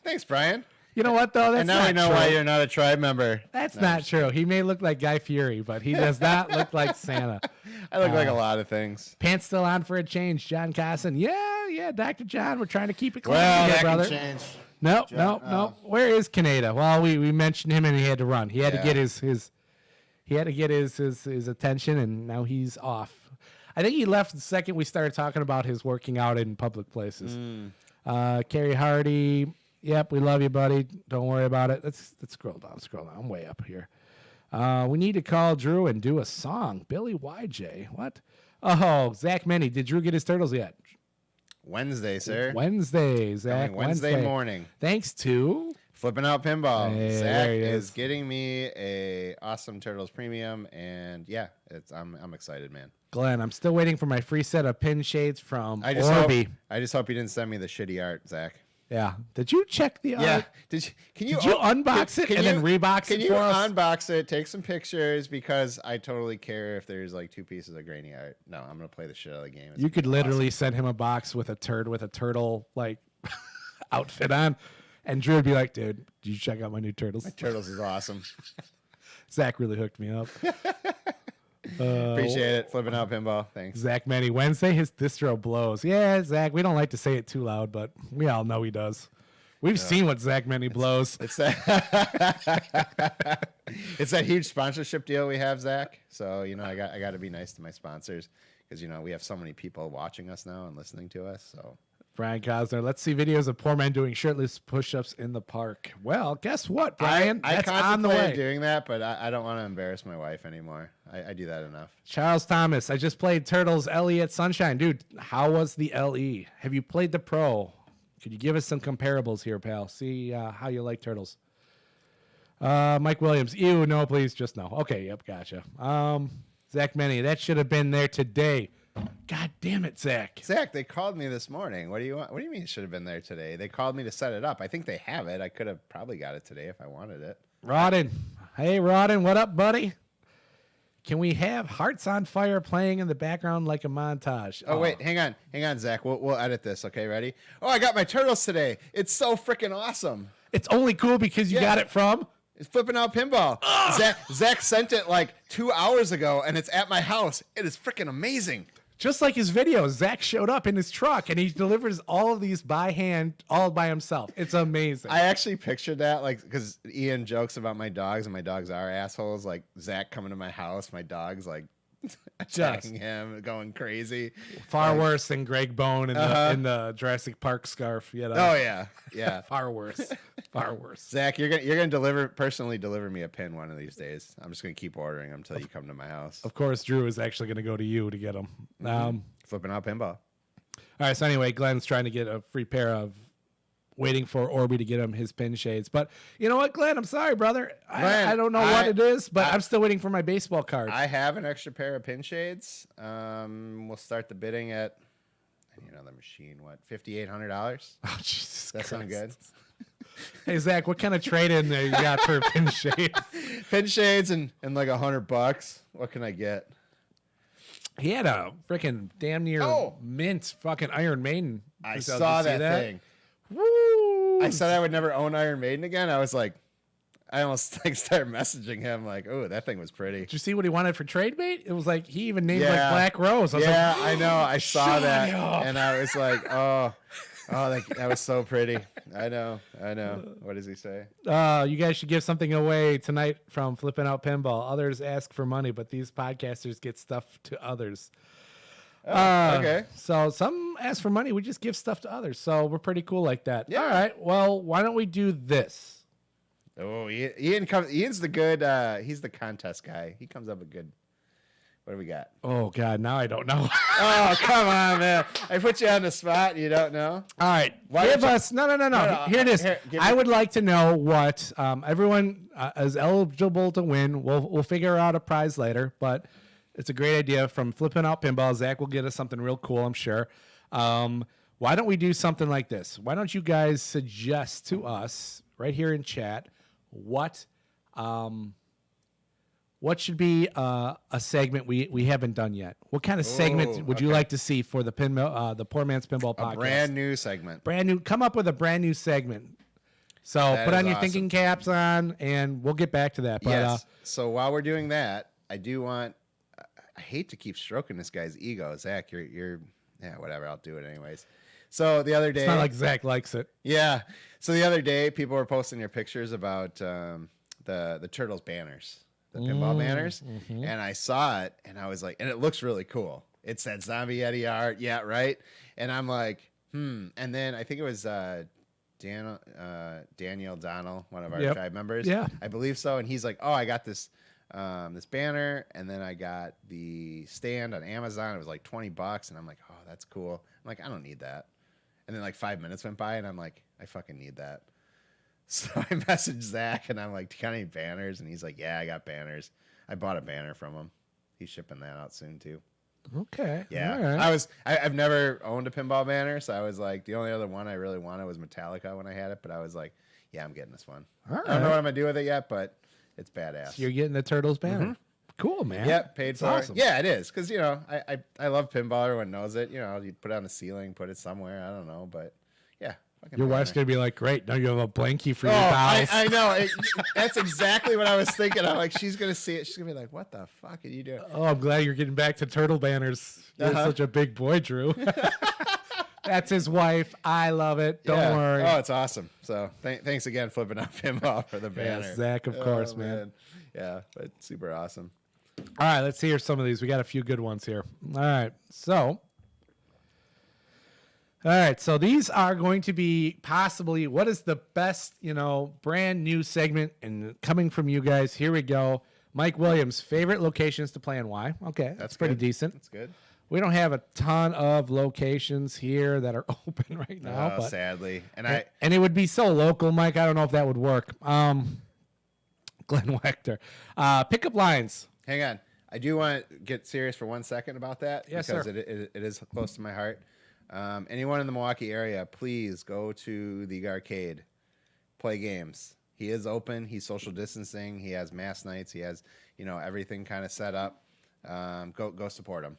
Thanks, Brian. You know what, though? That's and now I know true. why you're not a tribe member. That's not true. He may look like Guy Fieri, but he does not look like Santa. I look like a lot of things. Pants still on for a change, John Cosson. Yeah, Dr. John. We're trying to keep it clean Well, here, that brother. can change. No. Where is Kaneda? Well, we mentioned him and he had to run. He had to get his attention, and now he's off. I think he left the second we started talking about his working out in public places. Carrie Hardy. Yep, we love you, buddy. Don't worry about it. Let's scroll down. I'm way up here. We need to call Drew and do a song. Billy YJ. What? Oh, Zach Many. Did Drew get his turtles yet? Wednesday, sir. Wednesday, Zach. Wednesday morning. Thanks to Flipping Out Pinball. Hey, Zach there he is is. getting me a awesome Turtles Premium, and yeah, I'm excited, man. Glenn. I'm still waiting for my free set of pin shades from I Orby. just hope you didn't send me the shitty art, Zach. Yeah. Did you check the art? Yeah. Did you unbox it and then rebox Can it you for us? unbox it, take some pictures, because I totally care if there's like 2 pieces of grainy art. No, I'm gonna play the shit out of the game. It's You could gonna be literally send him a box with a turtle like outfit on, and Drew would be like, "Dude, did you check out my new turtles?" awesome. Turtles is awesome. Zach really hooked me up. Appreciate it. Flipping Out Pinball. Thanks. Zach Manny Wednesday, his distro blows. Yeah, Zach, we don't like to say it too loud, but we all know he does. We've seen what Zach Many blows. It's that it's that huge sponsorship deal we have, Zach. So I got to be nice to my sponsors because we have so many people watching us now and listening to us. So Brian Cosner, let's see videos of poor men doing shirtless push-ups in the park. Well, guess what, Brian? I That's on the way. contemplated doing that, but I don't want to embarrass my wife anymore. I do that enough. Charles Thomas, I just played Turtles LE at Sunshine. Dude, how was the LE? Have you played the Pro? Could you give us some comparables here, pal? See how you like Turtles. Mike Williams, ew, no, please, just no. Okay, yep, gotcha. Zach Many, that should have been there today. God damn it, Zach. Zach, they called me this morning. What do you want? What do you mean it should have been there today? They called me to set it up. I think they have it. I could have probably got it today if I wanted it. Rodden. Hey, Rodden, what up, buddy? Can we have Hearts on Fire playing in the background like a montage? Oh, wait, hang on, Zach. We'll edit this. Okay, ready? Oh, I got my Turtles today. It's so freaking awesome. It's only cool because you got it from... It's Flipping Out Pinball. Zach sent it like 2 hours ago, and it's at my house. It is freaking amazing. Just like his videos, Zach showed up in his truck, and he delivers all of these by hand, all by himself. It's amazing. I actually pictured that, like, because Ian jokes about my dogs, and my dogs are assholes. Like, Zach coming to my house, my dog's, like, attacking him, going crazy. Far worse than Greg Bone in the Jurassic Park scarf. Oh, yeah. Far worse. Far worse. Zach, you're gonna personally deliver me a pin one of these days. I'm just gonna keep ordering them until you come to my house. Of course, Drew is actually gonna go to you to get them. Flipping Out Pinball. All right. So anyway, Glenn's trying to get a free pair of. Waiting for Orby to get him his pin shades. But you know what, Glenn? I'm sorry, brother. I don't know what it is, but I'm still waiting for my baseball card. I have an extra pair of pin shades. We'll start the bidding at, the machine, what, $5,800? Oh, Jesus That sound good? Hey, Zach, what kind of trade-in there you got for pin shades? Pin shades and like $100. What can I get? He had a freaking damn near mint fucking Iron Maiden. I saw that thing. Woo! I said I would never own Iron Maiden again. I was like, I almost started messaging him like, "Oh, that thing was pretty." Did you see what he wanted for trade bait? It was like he even named like Black Rose. I was I know. I saw that, and I was like, "Oh, that was so pretty." I know. What does he say? You guys should give something away tonight from Flipping Out Pinball. Others ask for money, but these podcasters get stuff to others. Okay. So some ask for money. We just give stuff to others. So we're pretty cool like that. Yeah. All right. Well, why don't we do this? Oh, Ian's the good. He's the contest guy. He comes up with good. What do we got? Oh God, now I don't know. Oh, come on, man! I put you on the spot. You don't know. All right. Give us no. Here it is. I would like to know what everyone is eligible to win. We'll figure out a prize later, but. It's a great idea from Flipping Out Pinball. Zach will get us something real cool, I'm sure. Why don't we do something like this? Why don't you guys suggest to us right here in chat what should be a segment we haven't done yet? What kind of segment would you like to see for the Poor Man's Pinball podcast? A brand new segment. Brand new. Come up with a brand new segment. So put on your thinking caps on, and we'll get back to that. But, yes. So while we're doing that, I do want. I hate to keep stroking this guy's ego, Zach. You're whatever. I'll do it anyways. So the other day, it's not like Zach likes it. Yeah. So the other day, people were posting their pictures about the Turtles banners, the pinball banners, and I saw it, and I was like, and it looks really cool. It's that Zombie Eddie art, yeah, right. And I'm like, And then I think it was Daniel Donnell, one of our tribe members. Yeah, I believe so. And he's like, oh, I got this. This banner, and then I got the stand on Amazon. It was like $20, and I'm like, oh, that's cool. I'm like, I don't need that. And then like 5 minutes went by, and I'm like, I fucking need that. So I messaged Zach, and I'm like, do you got any banners? And he's like, yeah, I got banners. I bought a banner from him. He's shipping that out soon too. Okay. Yeah. All right. I've never owned a pinball banner, so I was like, the only other one I really wanted was Metallica when I had it, but I was like, yeah, I'm getting this one. All right. I don't know what I'm gonna do with it yet, but it's badass. So you're getting the Turtles banner. Cool, man. Yep, paid for awesome. it. Yeah, it is. Because, I love pinball. Everyone knows it. You put it on the ceiling, put it somewhere. I don't know. But, yeah. Your wife's going to be like, great. Now you have a blankie for your dolls. I know. That's exactly what I was thinking. I'm like, she's going to see it. She's going to be like, what the fuck are you doing? Oh, I'm glad you're getting back to turtle banners. You're such a big boy, Drew. That's his wife. I love it. Don't worry. Oh, it's awesome. So thanks again, Flipping Out Pinball, for the banner. Yeah, Zach, of course, man. Yeah, but super awesome. All right, let's hear some of these. We got a few good ones here. All right, so these are going to be possibly what is the best, brand new segment, and coming from you guys. Here we go. Mike Williams, favorite locations to play and why? Okay, that's pretty decent. That's good. We don't have a ton of locations here that are open right now, but sadly, and it would be so local, Mike. I don't know if that would work. Glenn Wechter, pickup lines. Hang on, I do want to get serious for 1 second about that. Yes, because sir. It is close to my heart. Anyone in the Milwaukee area, please go to the arcade, play games. He is open. He's social distancing. He has mass nights. He has everything kind of set up. Go support him.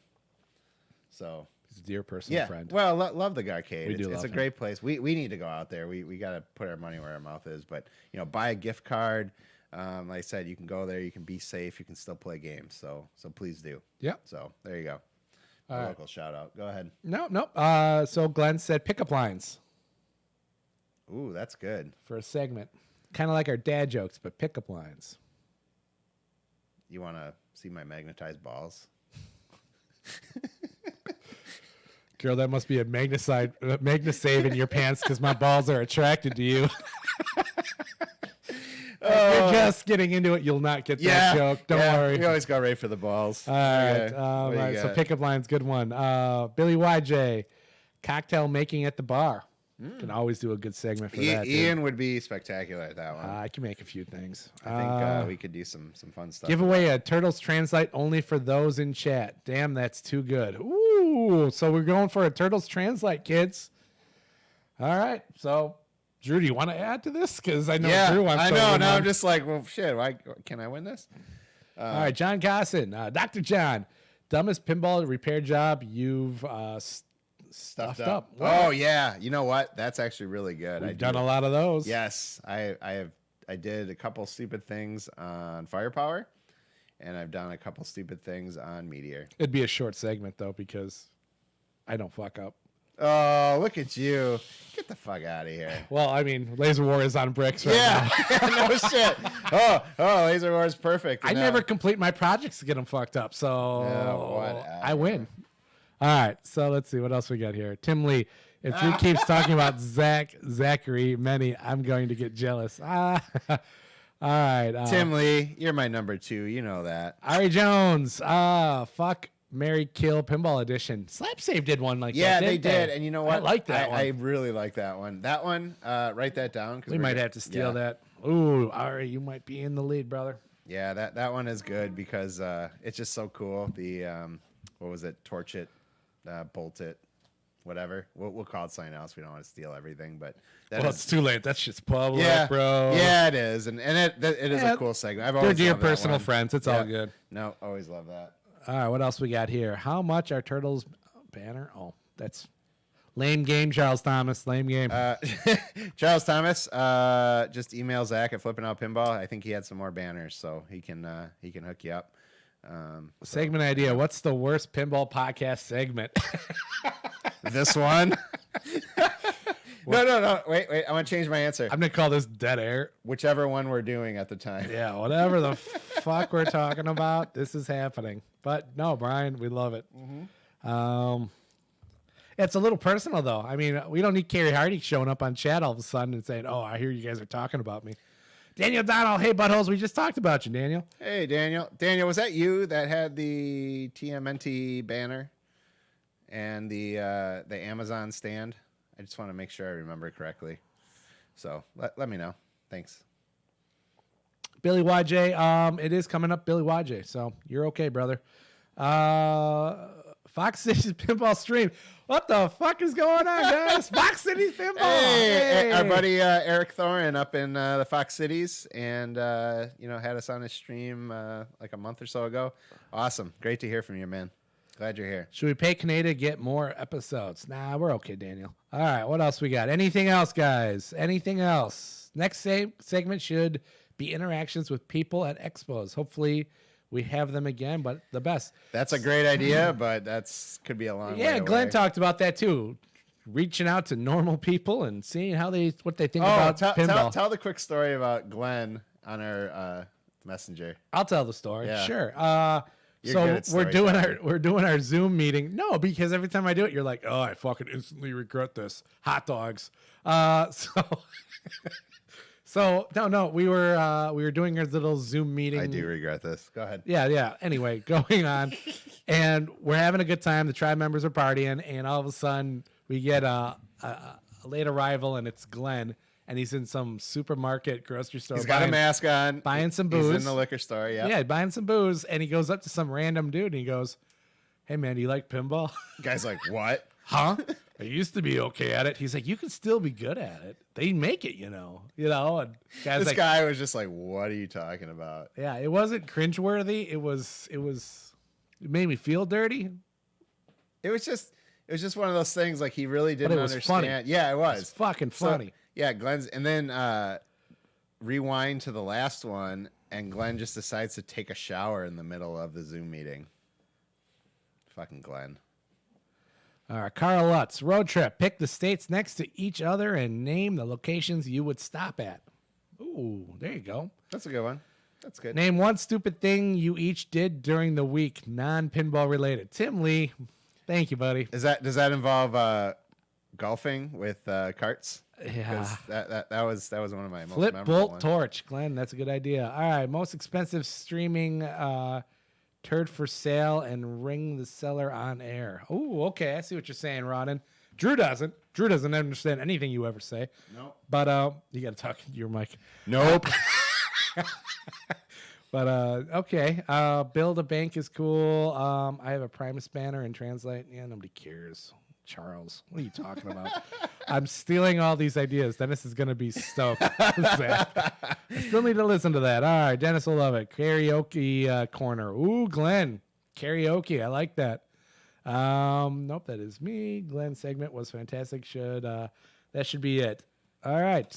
So He's a dear personal friend. Well, love the arcade. It's a him. great place. We need to go out there. We got to put our money where our mouth is. But buy a gift card. Like I said, you can go there. You can be safe. You can still play games. So please do. Yep. So there you go. Local shout out. Go ahead. No. So Glenn said pickup lines Ooh, that's good. for a segment, kind of like our dad jokes, but pickup lines. You want to see my magnetized balls? Girl, that must be a magnasave in your pants because my balls are attracted to you. If you're just getting into it, you'll not get that joke. Don't worry. We always go right for the balls. All right. Okay. All What do you right. So got? pickup lines, good one. Billy YJ, cocktail making at the bar. Can always do a good segment for that. Ian would be spectacular at that one. I can make a few things. I think we could do some fun stuff. Give away a Turtles Translite only for those in chat. Damn, that's too good. Ooh, so we're going for a Turtles Translite, kids. All right. So, Drew, do you want to add to this? Because I know Drew wants to. I know. win Now one. I'm just like, well, shit. Can I win this? All right, John Cossin, Dr. John, dumbest pinball repair job you've stuffed up. Oh yeah. You know what? That's actually really good. I've done a lot of those. Yes, I did a couple stupid things on Firepower, and I've done a couple stupid things on Meteor. It'd be a short segment though because I don't fuck up. Oh, look at you! Get the fuck out of here. Well, I mean, Laser War is on bricks right now. No shit. Oh, Laser War is perfect. I never complete my projects to get them fucked up, so whatever. I win. All right, so let's see what else we got here. Tim Lee, if Drew keeps talking about Zachary Many, I'm going to get jealous. All right, Tim Lee, you're my number 2. You know that. Ari Jones, fuck, Mary Kill Pinball Edition. Slap Save did one like that. Yeah, they didn't did, and you know what? I like that one. I really like that one. That one, write that down because We might have to steal that. Ooh, Ari, you might be in the lead, brother. Yeah, that one is good because it's just so cool. The what was it? Torch it, bolt it, whatever. We'll call it something else. We don't want to steal everything, but It's too late. That's just public, yeah, bro. Yeah, it is, and it is a cool segment. I've They're always dear loved that personal one. friends. It's all good. No, always love that. All right, what else we got here? How much are Turtles banner? Oh, that's lame game, Charles Thomas. Lame game. Charles Thomas, just email Zach at Flipping Out Pinball. I think he had some more banners, so he can hook you up. Segment idea. What's the worst pinball podcast segment? This one. No. Wait. I want to change my answer. I'm gonna call this dead air. Whichever one we're doing at the time. Yeah, whatever the fuck we're talking about, this is happening. But no, Brian, we love it. It's a little personal though. I mean, we don't need Carrie Hardy showing up on chat all of a sudden and saying, "Oh, I hear you guys are talking about me." Daniel Donald, hey buttholes, we just talked about you, Daniel. Hey, Daniel. Daniel, was that you that had the TMNT banner and the Amazon stand? I just want to make sure I remember correctly. So let me know. Thanks. Billy YJ, it is coming up, Billy YJ. So you're okay, brother. Fox City's pinball stream. What the fuck is going on, guys? Fox City's pinball. Hey, our buddy Eric Thorin up in the Fox Cities, and had us on his stream like a month or so ago. Awesome, great to hear from you, man. Glad you're here. Should we pay Canada to get more episodes? Nah, we're okay, Daniel. All right, what else we got? Anything else, guys? Anything else? Next segment should be interactions with people at expos. Hopefully we have them again, but the best. That's a great idea, but could be a long way away. Glenn talked about that too. reaching out to normal people and seeing what they think about pinball. Tell the quick story about Glenn on our messenger. I'll tell the story. Yeah. Sure. You're So good at we're doing our Zoom meeting. No, because every time I do it, you're like, oh, I fucking instantly regret this. Hot dogs. So no, we were doing our little Zoom meeting. I do regret this. Go ahead. Yeah. Anyway, going on, and we're having a good time. The tribe members are partying, and all of a sudden we get a late arrival, and it's Glenn, and he's in some supermarket, grocery store. He's got a mask on, buying some booze. He's in the liquor store. Yeah, buying some booze, and he goes up to some random dude, and he goes, "Hey man, do you like pinball?" Guy's like, "What? Huh? I used to be okay at it." He's like, "You can still be good at it. They make it, you know." And this guy was just like, "What are you talking about?" Yeah, it wasn't cringeworthy. It made me feel dirty. It was just one of those things. Like he really didn't understand. Funny. Yeah, it was. It's fucking funny. So, yeah, Glenn's, and then rewind to the last one, and Glenn just decides to take a shower in the middle of the Zoom meeting. Fucking Glenn. All right, Carl Lutz, road trip. Pick the states next to each other and name the locations you would stop at. Ooh, there you go. That's a good one. That's good. Name one stupid thing you each did during the week, non-pinball related. Tim Lee, thank you, buddy. Does that involve golfing with carts? Yeah. That was one of my most Flip, memorable bolt, ones. torch. Glenn, that's a good idea. All right, most expensive streaming turd for sale and ring the seller on air. Oh, okay. I see what you're saying, Rodden. Drew doesn't understand anything you ever say. Nope. But you got to talk to your mic. Nope. But okay. Build a bank is cool. I have a Primus banner and Translate. Yeah, nobody cares. Charles, what are you talking about? I'm stealing all these ideas. Dennis is going to be stoked. I still need to listen to that. All right, Dennis will love it. Karaoke corner. Ooh, Glenn. Karaoke. I like that. Nope, that is me. Glenn's segment was fantastic. That should be it. All right.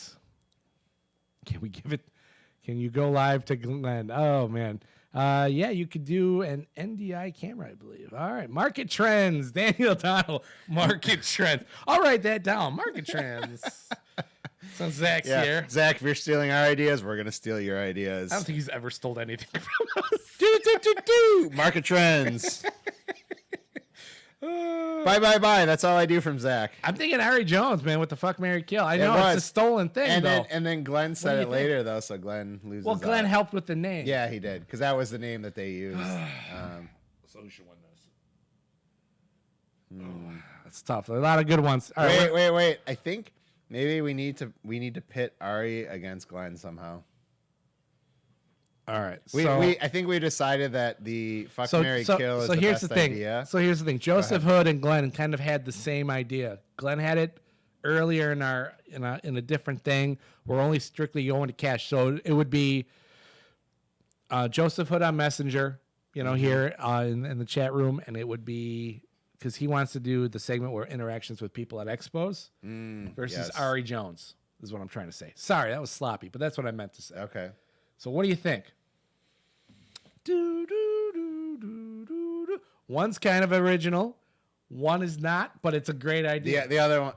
Can you go live to Glenn? Oh, man. Yeah, you could do an NDI camera, I believe. All right. Market trends. Daniel Donald. Market trends. I'll write that down. Market trends. So Zach's here. Zach, if you're stealing our ideas, we're going to steal your ideas. I don't think he's ever stole anything from us. Market trends. Bye. That's all I do from Zach. I'm thinking Ari Jones, man. What the fuck, Mary Kill? I know it's a stolen thing, and then Glenn said it later, though, so Glenn loses. Well, Glenn helped with the name. Yeah, he did, because that was the name that they used. So who should win this? That's tough. There are a lot of good ones. All right, Wait. I think maybe we need to pit Ari against Glenn somehow. All right. I think we decided that the fuck Mary Kill is the best idea. So here's the thing. Joseph Hood and Glenn kind of had the same idea. Glenn had it earlier in a different thing. We're only strictly going to cash. So it would be Joseph Hood on Messenger, here in the chat room, and it would be because he wants to do the segment where interactions with people at expos versus Ari Jones is what I'm trying to say. Sorry, that was sloppy, but that's what I meant to say. Okay. So what do you think? One's kind of original, one is not, but it's a great idea. The other one,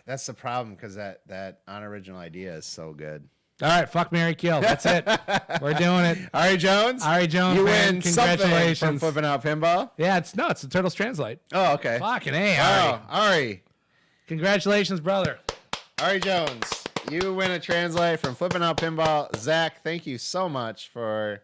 that's the problem because that unoriginal idea is so good. All right, fuck, Mary Kill. That's it. We're doing it. Ari Jones, you man, win. Congratulations from flipping out pinball. Yeah, it's the Turtles Translate. Oh, okay. Fucking A, Ari. Ari. Congratulations, brother. Ari Jones, you win a Translate from flipping out pinball. Zach, thank you so much for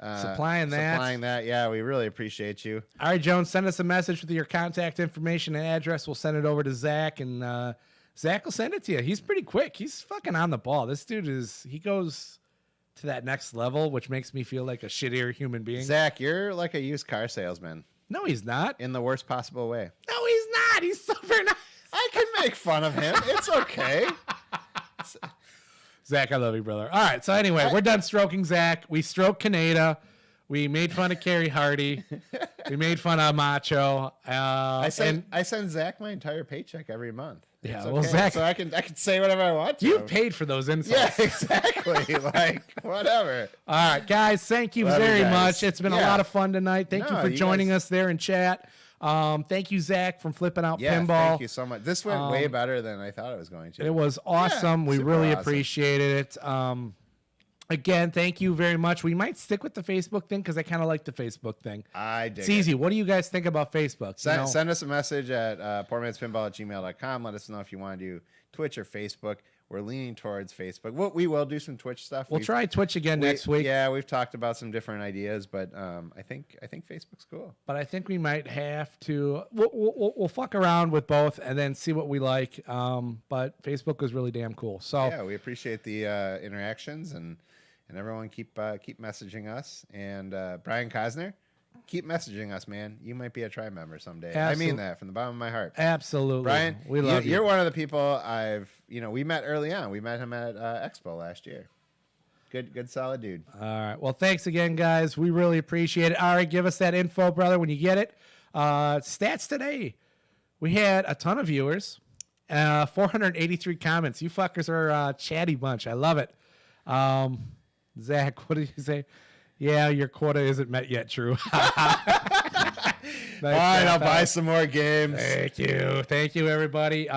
supplying that. Yeah, we really appreciate you. Ari Jones, send us a message with your contact information and address. We'll send it over to Zach, and Zach will send it to you. He's pretty quick. He's fucking on the ball. This dude he goes to that next level, which makes me feel like a shittier human being. Zach, you're like a used car salesman. No, he's not. In the worst possible way. No, he's not. He's super nice. I can make fun of him. It's okay. Zach, I love you, brother. All right, so anyway, we're done stroking Zach. We stroked Kaneda. We made fun of Carrie Hardy. We made fun of Macho. I send Zach my entire paycheck every month. Yeah, it's well, okay. Zach, so I can say whatever I want to. You paid for those insults. Yeah, exactly. Like whatever. All right, guys, thank you very much. It's been a lot of fun tonight. Thank you for joining us there in chat. Thank you, Zach, from Flipping Out Yeah, Pinball. thank you so much. This went way better than I thought it was going to. It was awesome. We super really awesome. appreciated it. Again, thank you very much. We might stick with the Facebook thing because I kind of like the Facebook thing. I dig It's it. easy. What do you guys think about Facebook? Send us a message at poormanspinball@gmail.com. Let us know if you want to do Twitch or Facebook. We're leaning towards Facebook. We will do some Twitch stuff. We'll try Twitch again next week. Yeah, we've talked about some different ideas, but I think Facebook's cool. But I think we might have to. We'll fuck around with both and then see what we like. But Facebook was really damn cool. So Yeah, we appreciate the interactions and everyone keep messaging us. And Brian Cosner, keep messaging us, man. You might be a tribe member someday. I mean that from the bottom of my heart. Absolutely, Brian, we love you. You're one of the people we met early on. We met him at Expo last year. Good, solid dude. All right. Well, thanks again, guys. We really appreciate it. All right, give us that info, brother, when you get it. Stats today. We had a ton of viewers. 483 comments. You fuckers are a chatty bunch. I love it. Zach, what did you say? Yeah, your quota isn't met yet. True. All right, I'll buy some more games. Thank you, everybody.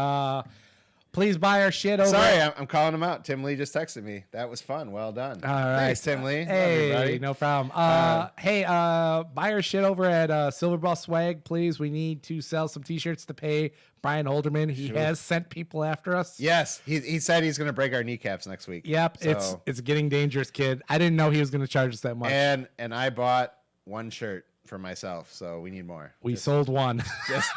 Please buy our shit over. Sorry, I'm calling him out. Tim Lee just texted me. That was fun. Well done. All right. Thanks, Tim Lee. Love Hey, you, buddy. no problem. Buy our shit over at Silverball Swag, please. We need to sell some T-shirts to pay Brian Holderman. He has sent people after us. Yes, he said he's going to break our kneecaps next week. Yep, So- it's getting dangerous, kid. I didn't know he was going to charge us that much. And I bought one shirt for myself, so we need more. We sold one. Just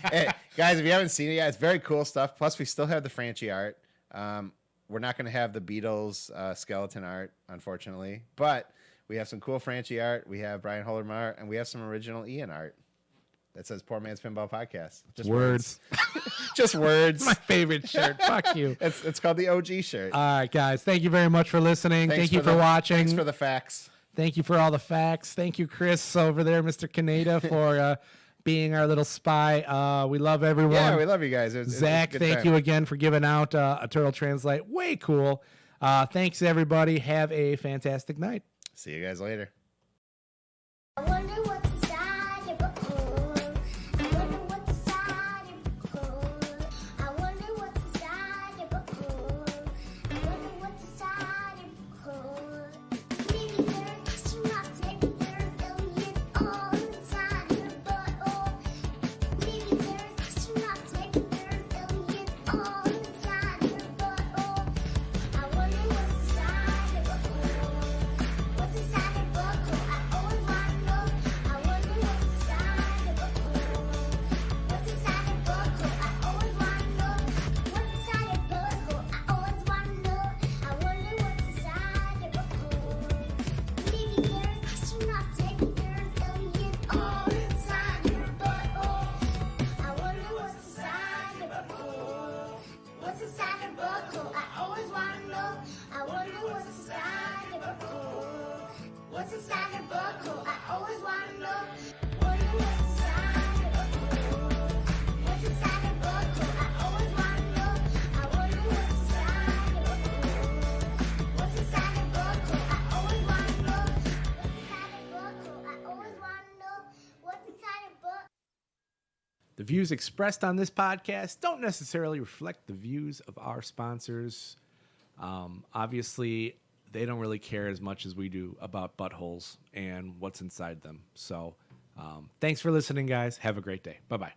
hey, guys, if you haven't seen it yet, it's very cool stuff. Plus, we still have the Franchi art. We're not going to have the Beatles skeleton art, unfortunately, but we have some cool Franchi art. We have Brian Holderman art, and we have some original Ian art that says "Poor Man's Pinball Podcast." Just Words. Just words. My favorite shirt. Fuck you. It's called the OG shirt. All right, guys. Thank you very much for listening. Thanks Thank you for watching. Thanks for the facts. Thank you for all the facts. Thank you, Chris, over there, Mr. Kaneda, for being our little spy. We love everyone. Yeah, we love you guys. Zach, thank you again for giving out a Turtle Translate. Way cool. Thanks, everybody. Have a fantastic night. See you guys later. I wonder what's inside your book. I wonder what's inside your book. I wonder what's inside your book. I wonder what's inside your book. Maybe there's astronauts, maybe there's aliens all inside your book. Maybe there's astronauts, maybe there's aliens all inside your book. I wonder what's inside your book. What's inside your book? I always wanna know. I wonder what's inside your book. What's inside your book? I always wanna know. What's inside your book? I always wanna know. I wonder what's inside your book. Maybe there's astronauts, maybe there's aliens all inside your book. I wonder what's inside your book. What's inside your book? I always wanna know. I wonder what's inside your book. What's inside your book? I always wanna know. Wonder what's inside your book. What's inside your book? I always wanna know. I wonder what's inside your book. What's inside your book? I always wanna know. What's inside your book? I always wanna know. What's inside your book? The views expressed on this podcast don't necessarily reflect the views of our sponsors. Obviously, they don't really care as much as we do about buttholes and what's inside them. So, thanks for listening, guys. Have a great day. Bye-bye.